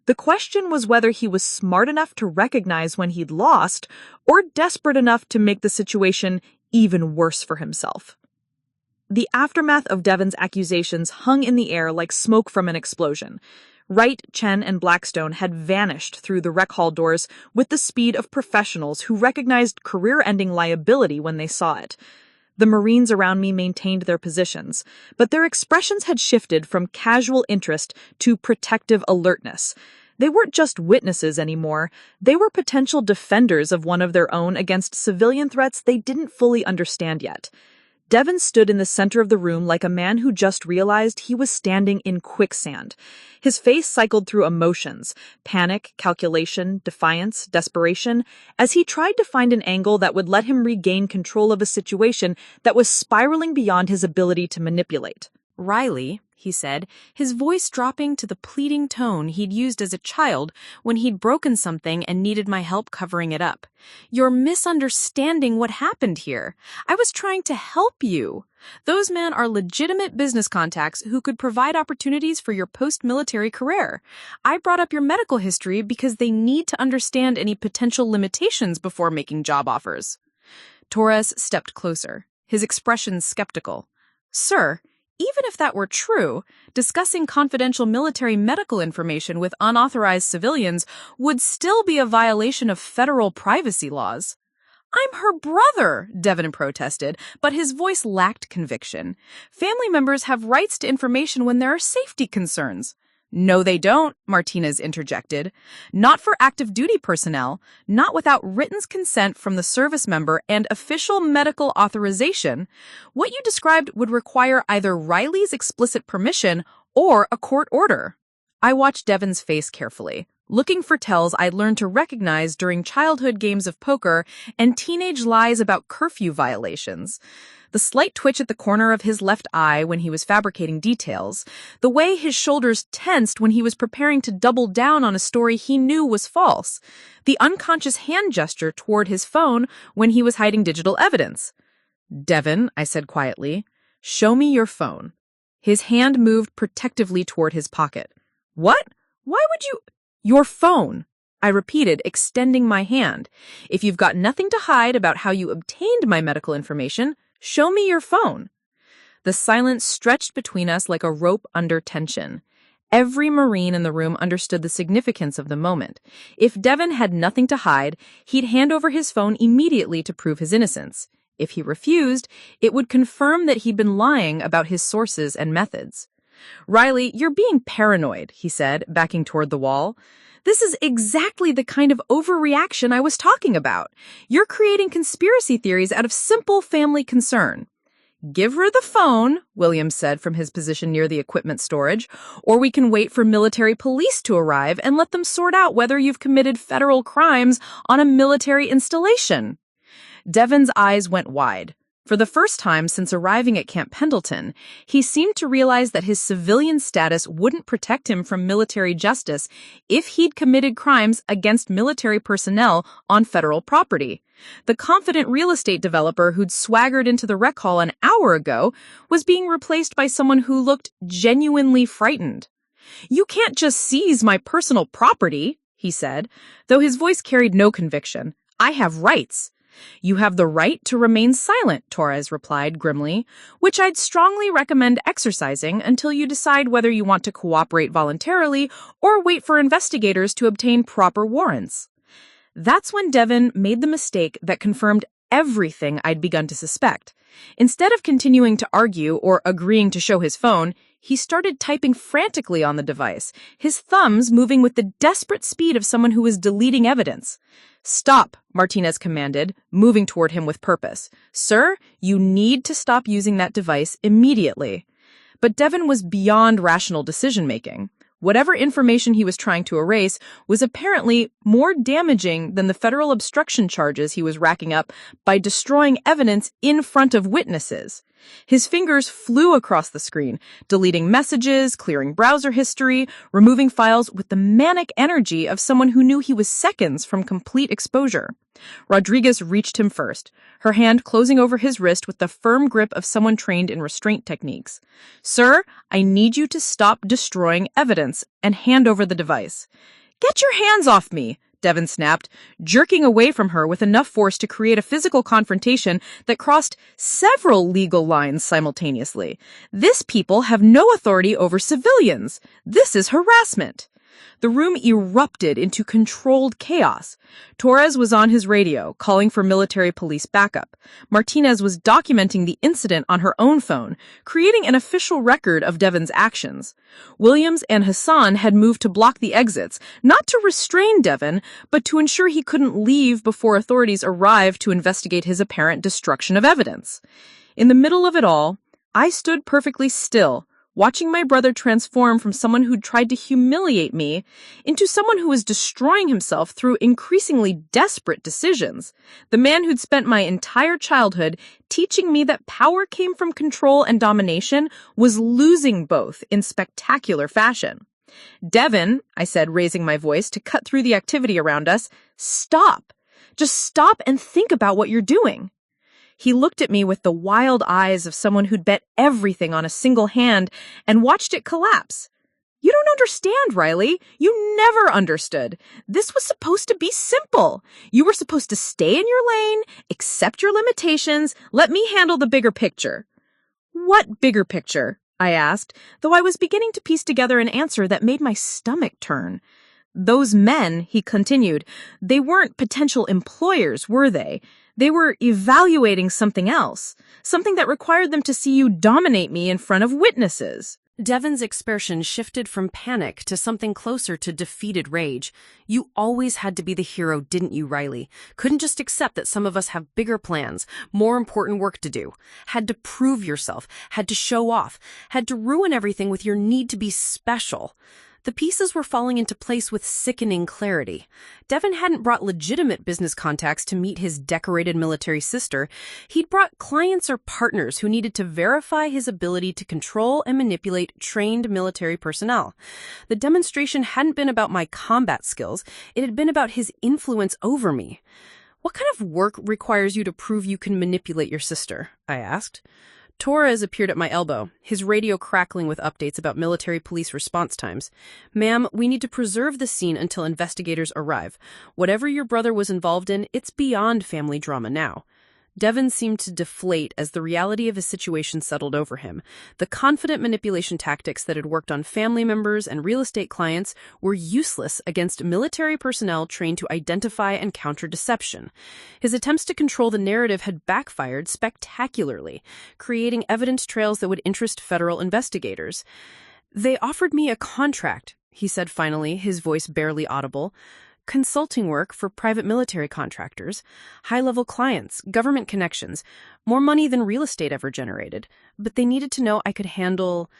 The question was whether he was smart enough to recognize when he'd lost or desperate enough to make the situation even worse for himself. The aftermath of Devon's accusations hung in the air like smoke from an explosion. Wright, Chen, and Blackstone had vanished through the rec hall doors with the speed of professionals who recognized career-ending liability when they saw it. The Marines around me maintained their positions, but their expressions had shifted from casual interest to protective alertness. They weren't just witnesses anymore. They were potential defenders of one of their own against civilian threats they didn't fully understand yet. Devon stood in the center of the room like a man who just realized he was standing in quicksand. His face cycled through emotions, panic, calculation, defiance, desperation, as he tried to find an angle that would let him regain control of a situation that was spiraling beyond his ability to manipulate. "Riley," he said, his voice dropping to the pleading tone he'd used as a child when he'd broken something and needed my help covering it up. "You're misunderstanding what happened here. I was trying to help you. Those men are legitimate business contacts who could provide opportunities for your post-military career. I brought up your medical history because they need to understand any potential limitations before making job offers." Torres stepped closer, his expression skeptical. "Sir, even if that were true, discussing confidential military medical information with unauthorized civilians would still be a violation of federal privacy laws." "I'm her brother," Devon protested, but his voice lacked conviction. "Family members have rights to information when there are safety concerns." "No, they don't," Martinez interjected. "Not for active duty personnel, not without written consent from the service member and official medical authorization. What you described would require either Riley's explicit permission or a court order." I watched Devon's face carefully, looking for tells I'd learned to recognize during childhood games of poker and teenage lies about curfew violations. The slight twitch at the corner of his left eye when he was fabricating details, the way his shoulders tensed when he was preparing to double down on a story he knew was false, the unconscious hand gesture toward his phone when he was hiding digital evidence. "Devon," I said quietly, "show me your phone." His hand moved protectively toward his pocket. "What? Why would you— Your phone," I repeated, extending my hand. "If you've got nothing to hide about how you obtained my medical information, show me your phone." The silence stretched between us like a rope under tension. Every Marine in the room understood the significance of the moment. If Devon had nothing to hide, he'd hand over his phone immediately to prove his innocence. If he refused, it would confirm that he'd been lying about his sources and methods. "Riley, you're being paranoid," he said, backing toward the wall. "This is exactly the kind of overreaction I was talking about. You're creating conspiracy theories out of simple family concern." "Give her the phone," Williams said from his position near the equipment storage, "or we can wait for military police to arrive and let them sort out whether you've committed federal crimes on a military installation." Devon's eyes went wide. For the first time since arriving at Camp Pendleton, he seemed to realize that his civilian status wouldn't protect him from military justice if he'd committed crimes against military personnel on federal property. The confident real estate developer who'd swaggered into the rec hall an hour ago was being replaced by someone who looked genuinely frightened. "You can't just seize my personal property," he said, though his voice carried no conviction. "I have rights." "You have the right to remain silent," Torres replied grimly, "which I'd strongly recommend exercising until you decide whether you want to cooperate voluntarily or wait for investigators to obtain proper warrants." That's when Devon made the mistake that confirmed everything I'd begun to suspect. Instead of continuing to argue or agreeing to show his phone, he started typing frantically on the device, his thumbs moving with the desperate speed of someone who was deleting evidence. "Stop," Martinez commanded, moving toward him with purpose. "Sir, you need to stop using that device immediately." But Devon was beyond rational decision-making. Whatever information he was trying to erase was apparently more damaging than the federal obstruction charges he was racking up by destroying evidence in front of witnesses. His fingers flew across the screen, deleting messages, clearing browser history, removing files with the manic energy of someone who knew he was seconds from complete exposure. Rodriguez reached him first, her hand closing over his wrist with the firm grip of someone trained in restraint techniques. "Sir, I need you to stop destroying evidence and hand over the device." "Get your hands off me," Devon snapped, jerking away from her with enough force to create a physical confrontation that crossed several legal lines simultaneously. "This people have no authority over civilians. This is harassment." The room erupted into controlled chaos. Torres was on his radio, calling for military police backup. Martinez was documenting the incident on her own phone, creating an official record of Devon's actions. Williams and Hassan had moved to block the exits, not to restrain Devon, but to ensure he couldn't leave before authorities arrived to investigate his apparent destruction of evidence. In the middle of it all, I stood perfectly still, watching my brother transform from someone who'd tried to humiliate me into someone who was destroying himself through increasingly desperate decisions. The man who'd spent my entire childhood teaching me that power came from control and domination was losing both in spectacular fashion. "Devon," I said, raising my voice to cut through the activity around us, "stop. Just stop and think about what you're doing." He looked at me with the wild eyes of someone who'd bet everything on a single hand and watched it collapse. "You don't understand, Riley. You never understood. This was supposed to be simple. You were supposed to stay in your lane, accept your limitations, let me handle the bigger picture." "What bigger picture?" I asked, though I was beginning to piece together an answer that made my stomach turn. "Those men," he continued, "they weren't potential employers, were they? They were evaluating something else, something that required them to see you dominate me in front of witnesses." Devon's expression shifted from panic to something closer to defeated rage. "You always had to be the hero, didn't you, Riley? Couldn't just accept that some of us have bigger plans, more important work to do. Had to prove yourself, had to show off, had to ruin everything with your need to be special." The pieces were falling into place with sickening clarity. Devon hadn't brought legitimate business contacts to meet his decorated military sister. He'd brought clients or partners who needed to verify his ability to control and manipulate trained military personnel. The demonstration hadn't been about my combat skills. It had been about his influence over me. "What kind of work requires you to prove you can manipulate your sister?" I asked. Torres appeared at my elbow, his radio crackling with updates about military police response times. "Ma'am, we need to preserve the scene until investigators arrive. Whatever your brother was involved in, it's beyond family drama now." Devon seemed to deflate as the reality of his situation settled over him. The confident manipulation tactics that had worked on family members and real estate clients were useless against military personnel trained to identify and counter deception. His attempts to control the narrative had backfired spectacularly, creating evidence trails that would interest federal investigators. "They offered me a contract," he said finally, his voice barely audible. "Consulting work for private military contractors, high-level clients, government connections, more money than real estate ever generated. But they needed to know I could handle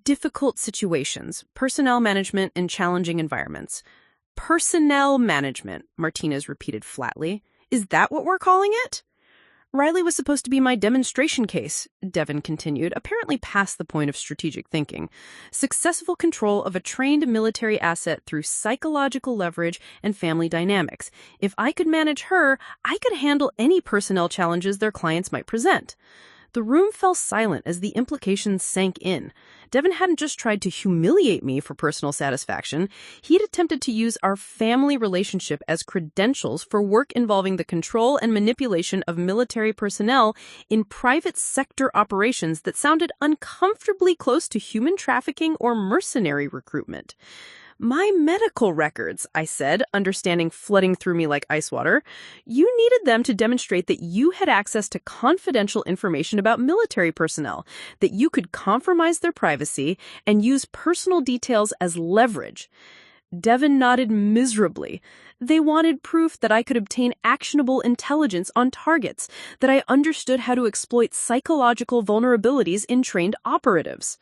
difficult situations, personnel management in challenging environments." "Personnel management," Martinez repeated flatly. Is that what we're calling it? Riley was supposed to be my demonstration case, Devon continued, apparently past the point of strategic thinking. Successful control of a trained military asset through psychological leverage and family dynamics. If I could manage her, I could handle any personnel challenges their clients might present. The room fell silent as the implications sank in. Devon hadn't just tried to humiliate me for personal satisfaction. He'd attempted to use our family relationship as credentials for work involving the control and manipulation of military personnel in private sector operations that sounded uncomfortably close to human trafficking or mercenary recruitment. My medical records, I said, understanding flooding through me like ice water. You needed them to demonstrate that you had access to confidential information about military personnel, that you could compromise their privacy and use personal details as leverage. Devon nodded miserably. They wanted proof that I could obtain actionable intelligence on targets, that I understood how to exploit psychological vulnerabilities in trained operatives.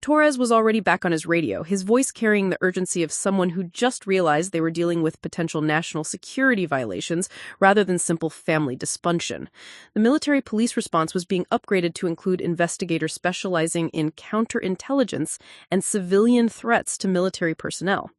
Torres was already back on his radio, his voice carrying the urgency of someone who just realized they were dealing with potential national security violations rather than simple family dysfunction. The military police response was being upgraded to include investigators specializing in counterintelligence and civilian threats to military personnel.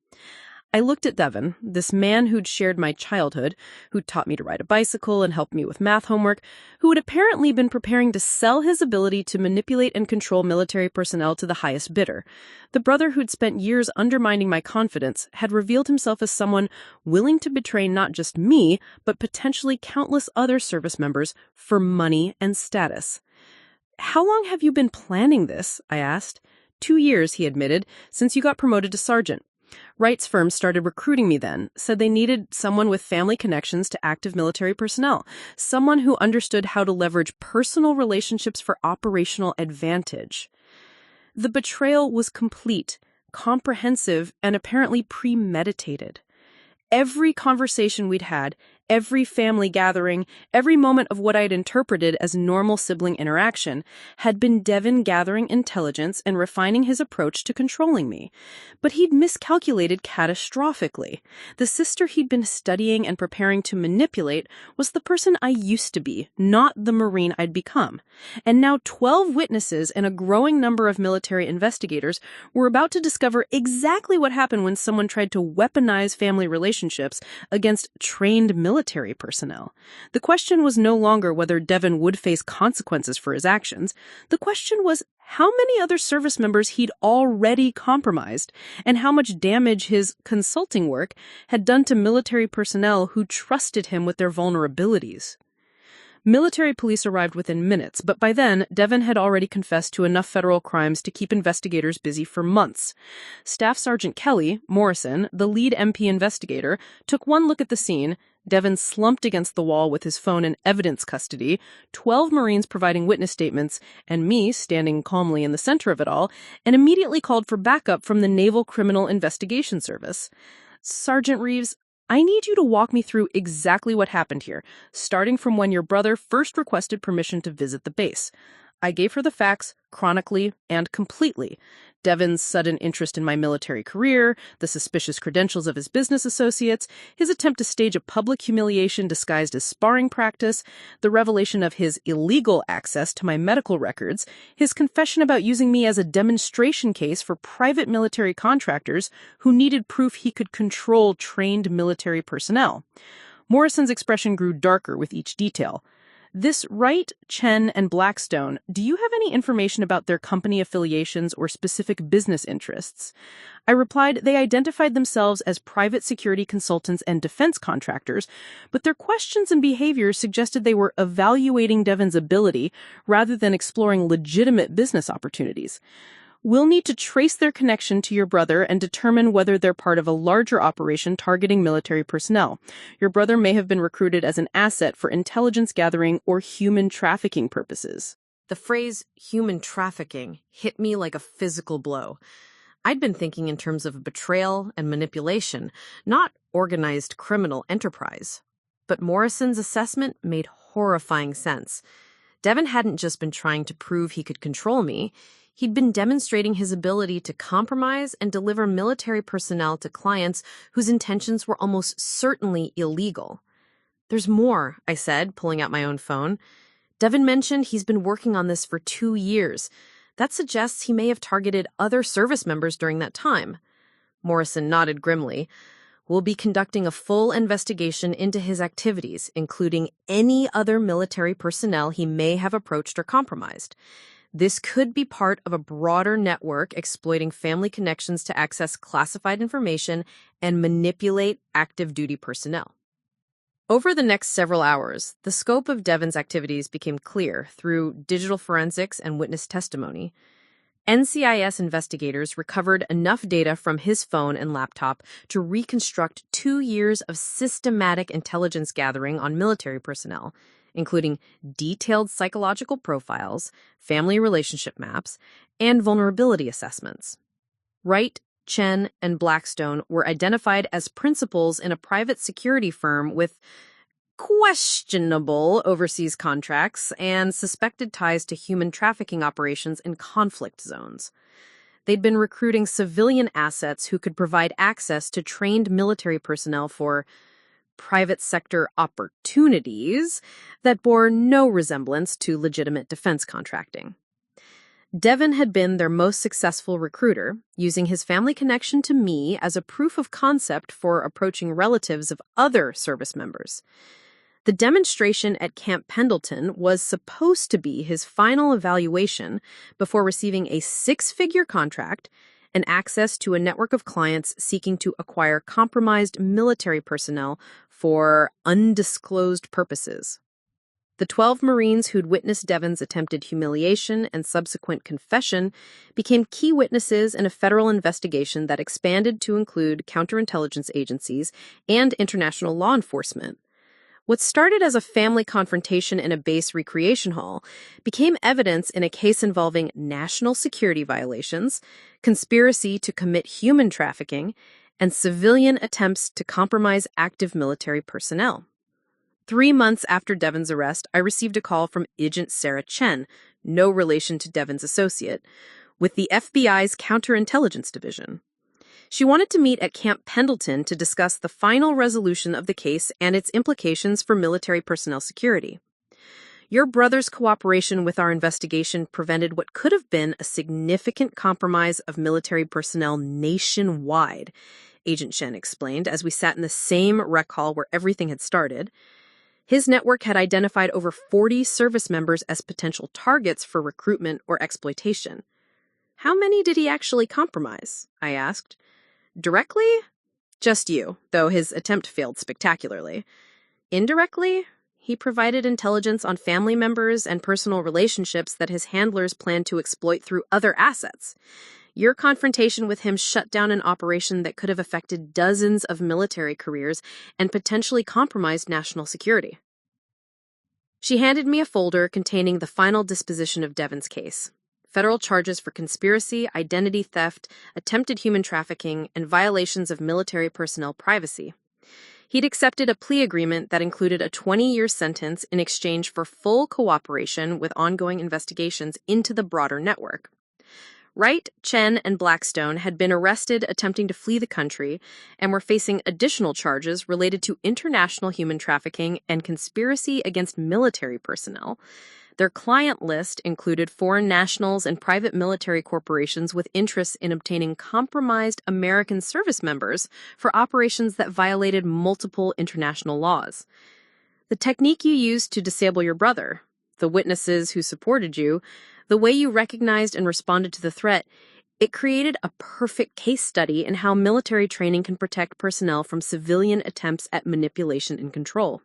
I looked at Devon, this man who'd shared my childhood, who'd taught me to ride a bicycle and helped me with math homework, who had apparently been preparing to sell his ability to manipulate and control military personnel to the highest bidder. The brother who'd spent years undermining my confidence had revealed himself as someone willing to betray not just me, but potentially countless other service members for money and status. "How long have you been planning this?" I asked. 2 years, he admitted, since you got promoted to sergeant. Wright's firm started recruiting me then, said they needed someone with family connections to active military personnel, someone who understood how to leverage personal relationships for operational advantage. The betrayal was complete, comprehensive, and apparently premeditated. Every conversation we'd had, every family gathering, every moment of what I had interpreted as normal sibling interaction had been Devon gathering intelligence and refining his approach to controlling me. But he'd miscalculated catastrophically. The sister he'd been studying and preparing to manipulate was the person I used to be, not the Marine I'd become. And now 12 witnesses and a growing number of military investigators were about to discover exactly what happened when someone tried to weaponize family relationships against trained military personnel. The question was no longer whether Devon would face consequences for his actions. The question was how many other service members he'd already compromised and how much damage his consulting work had done to military personnel who trusted him with their vulnerabilities. Military police arrived within minutes, but by then, Devon had already confessed to enough federal crimes to keep investigators busy for months. Staff Sergeant Kelly, Morrison, the lead MP investigator, took one look at the scene. Devon slumped against the wall with his phone in evidence custody, 12 Marines providing witness statements, and me standing calmly in the center of it all, and immediately called for backup from the Naval Criminal Investigation Service. "Sergeant Reeves, I need you to walk me through exactly what happened here, starting from when your brother first requested permission to visit the base." I gave her the facts, chronically and completely. Devon's sudden interest in my military career, the suspicious credentials of his business associates, his attempt to stage a public humiliation disguised as sparring practice, the revelation of his illegal access to my medical records, his confession about using me as a demonstration case for private military contractors who needed proof he could control trained military personnel. Morrison's expression grew darker with each detail. "This Wright, Chen, and Blackstone, do you have any information about their company affiliations or specific business interests?" I replied they identified themselves as private security consultants and defense contractors, but their questions and behaviors suggested they were evaluating Devon's ability rather than exploring legitimate business opportunities. "We'll need to trace their connection to your brother and determine whether they're part of a larger operation targeting military personnel. Your brother may have been recruited as an asset for intelligence gathering or human trafficking purposes." The phrase human trafficking hit me like a physical blow. I'd been thinking in terms of betrayal and manipulation, not organized criminal enterprise. But Morrison's assessment made horrifying sense. Devon hadn't just been trying to prove he could control me. He'd been demonstrating his ability to compromise and deliver military personnel to clients whose intentions were almost certainly illegal. There's more, I said, pulling out my own phone. Devon mentioned he's been working on this for 2 years. That suggests he may have targeted other service members during that time. Morrison nodded grimly. We'll be conducting a full investigation into his activities, including any other military personnel he may have approached or compromised. This could be part of a broader network exploiting family connections to access classified information and manipulate active duty personnel. Over the next several hours, the scope of Devon's activities became clear through digital forensics and witness testimony. NCIS investigators recovered enough data from his phone and laptop to reconstruct 2 years of systematic intelligence gathering on military personnel, including detailed psychological profiles, family relationship maps, and vulnerability assessments. Wright, Chen, and Blackstone were identified as principals in a private security firm with questionable overseas contracts and suspected ties to human trafficking operations in conflict zones. They'd been recruiting civilian assets who could provide access to trained military personnel for private sector opportunities that bore no resemblance to legitimate defense contracting. Devon had been their most successful recruiter, using his family connection to me as a proof of concept for approaching relatives of other service members. The demonstration at Camp Pendleton was supposed to be his final evaluation before receiving a 6-figure contract and access to a network of clients seeking to acquire compromised military personnel for undisclosed purposes. The 12 Marines who'd witnessed Devon's attempted humiliation and subsequent confession became key witnesses in a federal investigation that expanded to include counterintelligence agencies and international law enforcement. What started as a family confrontation in a base recreation hall became evidence in a case involving national security violations, conspiracy to commit human trafficking, and civilian attempts to compromise active military personnel. 3 months after Devon's arrest, I received a call from Agent Sarah Chen, no relation to Devon's associate, with the FBI's Counterintelligence Division. She wanted to meet at Camp Pendleton to discuss the final resolution of the case and its implications for military personnel security. Your brother's cooperation with our investigation prevented what could have been a significant compromise of military personnel nationwide, Agent Chen explained as we sat in the same rec hall where everything had started. His network had identified over 40 service members as potential targets for recruitment or exploitation. How many did he actually compromise? I asked. Directly? Just you, though his attempt failed spectacularly. Indirectly? He provided intelligence on family members and personal relationships that his handlers planned to exploit through other assets. Your confrontation with him shut down an operation that could have affected dozens of military careers and potentially compromised national security. She handed me a folder containing the final disposition of Devon's case. Federal charges for conspiracy, identity theft, attempted human trafficking, and violations of military personnel privacy. He'd accepted a plea agreement that included a 20-year sentence in exchange for full cooperation with ongoing investigations into the broader network. Wright, Chen, and Blackstone had been arrested attempting to flee the country and were facing additional charges related to international human trafficking and conspiracy against military personnel. Their client list included foreign nationals and private military corporations with interests in obtaining compromised American service members for operations that violated multiple international laws. The technique you used to disable your brother, the witnesses who supported you, the way you recognized and responded to the threat, it created a perfect case study in how military training can protect personnel from civilian attempts at manipulation and control.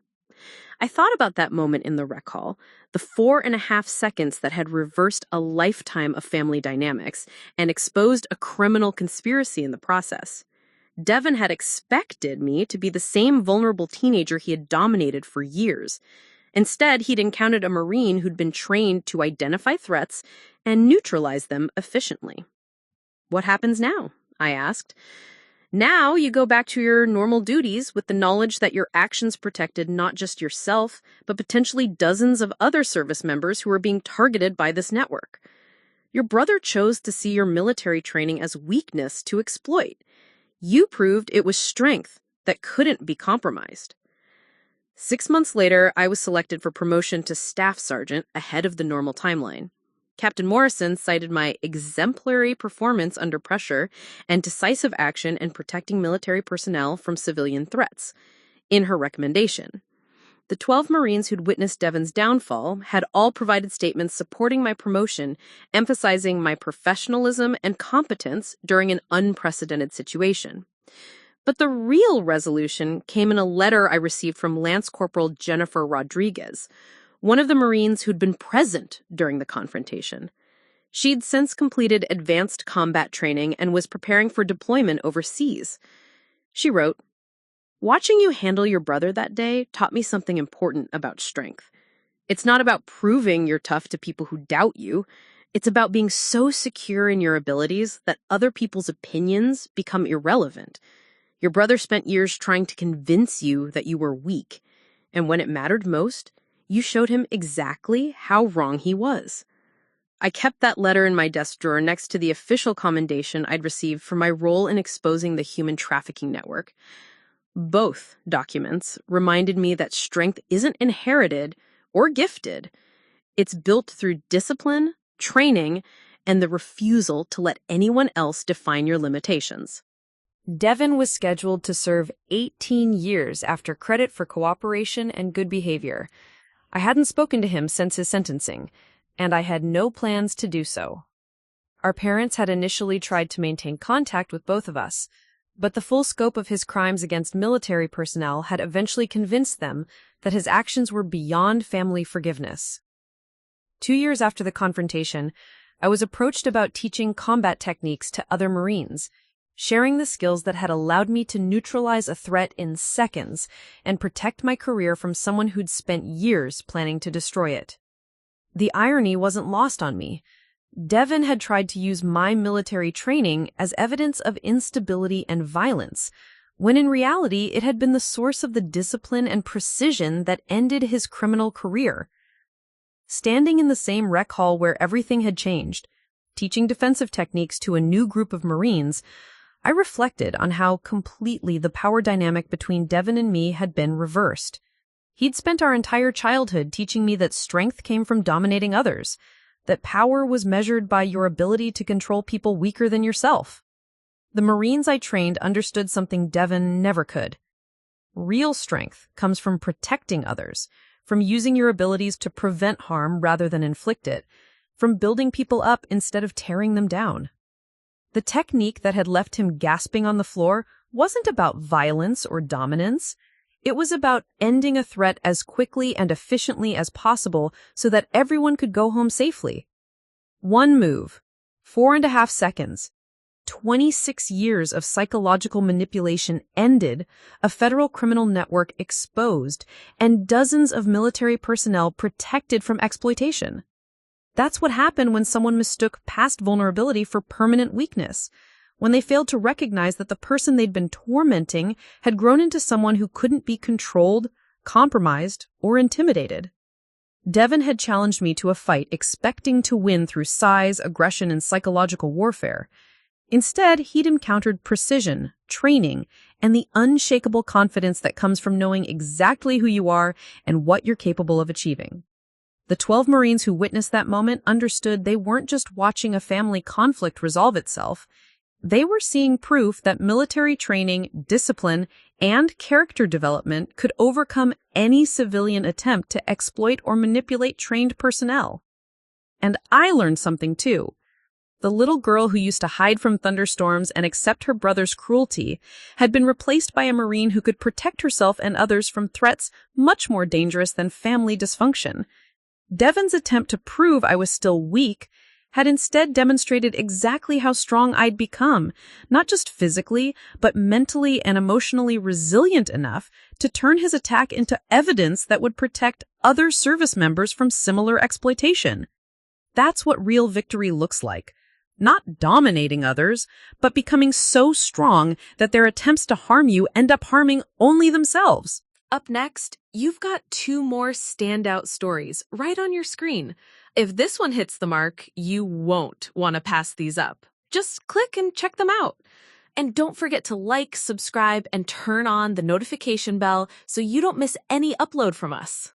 I thought about that moment in the rec hall, the 4.5 seconds that had reversed a lifetime of family dynamics and exposed a criminal conspiracy in the process. Devon had expected me to be the same vulnerable teenager he had dominated for years. Instead, he'd encountered a Marine who'd been trained to identify threats and neutralize them efficiently. What happens now? I asked. Now you go back to your normal duties with the knowledge that your actions protected not just yourself, but potentially dozens of other service members who are being targeted by this network. Your brother chose to see your military training as weakness to exploit. You proved it was strength that couldn't be compromised. 6 months later, I was selected for promotion to staff sergeant ahead of the normal timeline. Captain Morrison cited my exemplary performance under pressure and decisive action in protecting military personnel from civilian threats in her recommendation. The 12 Marines who'd witnessed Devon's downfall had all provided statements supporting my promotion, emphasizing my professionalism and competence during an unprecedented situation. But the real resolution came in a letter I received from Lance Corporal Jennifer Rodriguez, one of the Marines who'd been present during the confrontation. She'd since completed advanced combat training and was preparing for deployment overseas. She wrote, "Watching you handle your brother that day taught me something important about strength. It's not about proving you're tough to people who doubt you. It's about being so secure in your abilities that other people's opinions become irrelevant. Your brother spent years trying to convince you that you were weak, and when it mattered most, you showed him exactly how wrong he was." I kept that letter in my desk drawer next to the official commendation I'd received for my role in exposing the human trafficking network. Both documents reminded me that strength isn't inherited or gifted. It's built through discipline, training, and the refusal to let anyone else define your limitations. Devon was scheduled to serve 18 years after credit for cooperation and good behavior. I hadn't spoken to him since his sentencing, and I had no plans to do so. Our parents had initially tried to maintain contact with both of us, but the full scope of his crimes against military personnel had eventually convinced them that his actions were beyond family forgiveness. 2 years after the confrontation, I was approached about teaching combat techniques to other Marines, sharing the skills that had allowed me to neutralize a threat in seconds and protect my career from someone who'd spent years planning to destroy it. The irony wasn't lost on me. Devon had tried to use my military training as evidence of instability and violence, when in reality it had been the source of the discipline and precision that ended his criminal career. Standing in the same rec hall where everything had changed, teaching defensive techniques to a new group of Marines, I reflected on how completely the power dynamic between Devon and me had been reversed. He'd spent our entire childhood teaching me that strength came from dominating others, that power was measured by your ability to control people weaker than yourself. The Marines I trained understood something Devon never could. Real strength comes from protecting others, from using your abilities to prevent harm rather than inflict it, from building people up instead of tearing them down. The technique that had left him gasping on the floor wasn't about violence or dominance. It was about ending a threat as quickly and efficiently as possible so that everyone could go home safely. One move, 4.5 seconds, 26 years of psychological manipulation ended, a federal criminal network exposed, and dozens of military personnel protected from exploitation. That's what happened when someone mistook past vulnerability for permanent weakness, when they failed to recognize that the person they'd been tormenting had grown into someone who couldn't be controlled, compromised, or intimidated. Devon had challenged me to a fight expecting to win through size, aggression, and psychological warfare. Instead, he'd encountered precision, training, and the unshakable confidence that comes from knowing exactly who you are and what you're capable of achieving. The 12 Marines who witnessed that moment understood they weren't just watching a family conflict resolve itself. They were seeing proof that military training, discipline, and character development could overcome any civilian attempt to exploit or manipulate trained personnel. And I learned something too. The little girl who used to hide from thunderstorms and accept her brother's cruelty had been replaced by a Marine who could protect herself and others from threats much more dangerous than family dysfunction. Devon's attempt to prove I was still weak had instead demonstrated exactly how strong I'd become, not just physically, but mentally and emotionally resilient enough to turn his attack into evidence that would protect other service members from similar exploitation. That's what real victory looks like. Not dominating others, but becoming so strong that their attempts to harm you end up harming only themselves. Up next, you've got 2 more standout stories right on your screen. If this one hits the mark, you won't want to pass these up. Just click and check them out. And don't forget to like, subscribe, and turn on the notification bell so you don't miss any upload from us.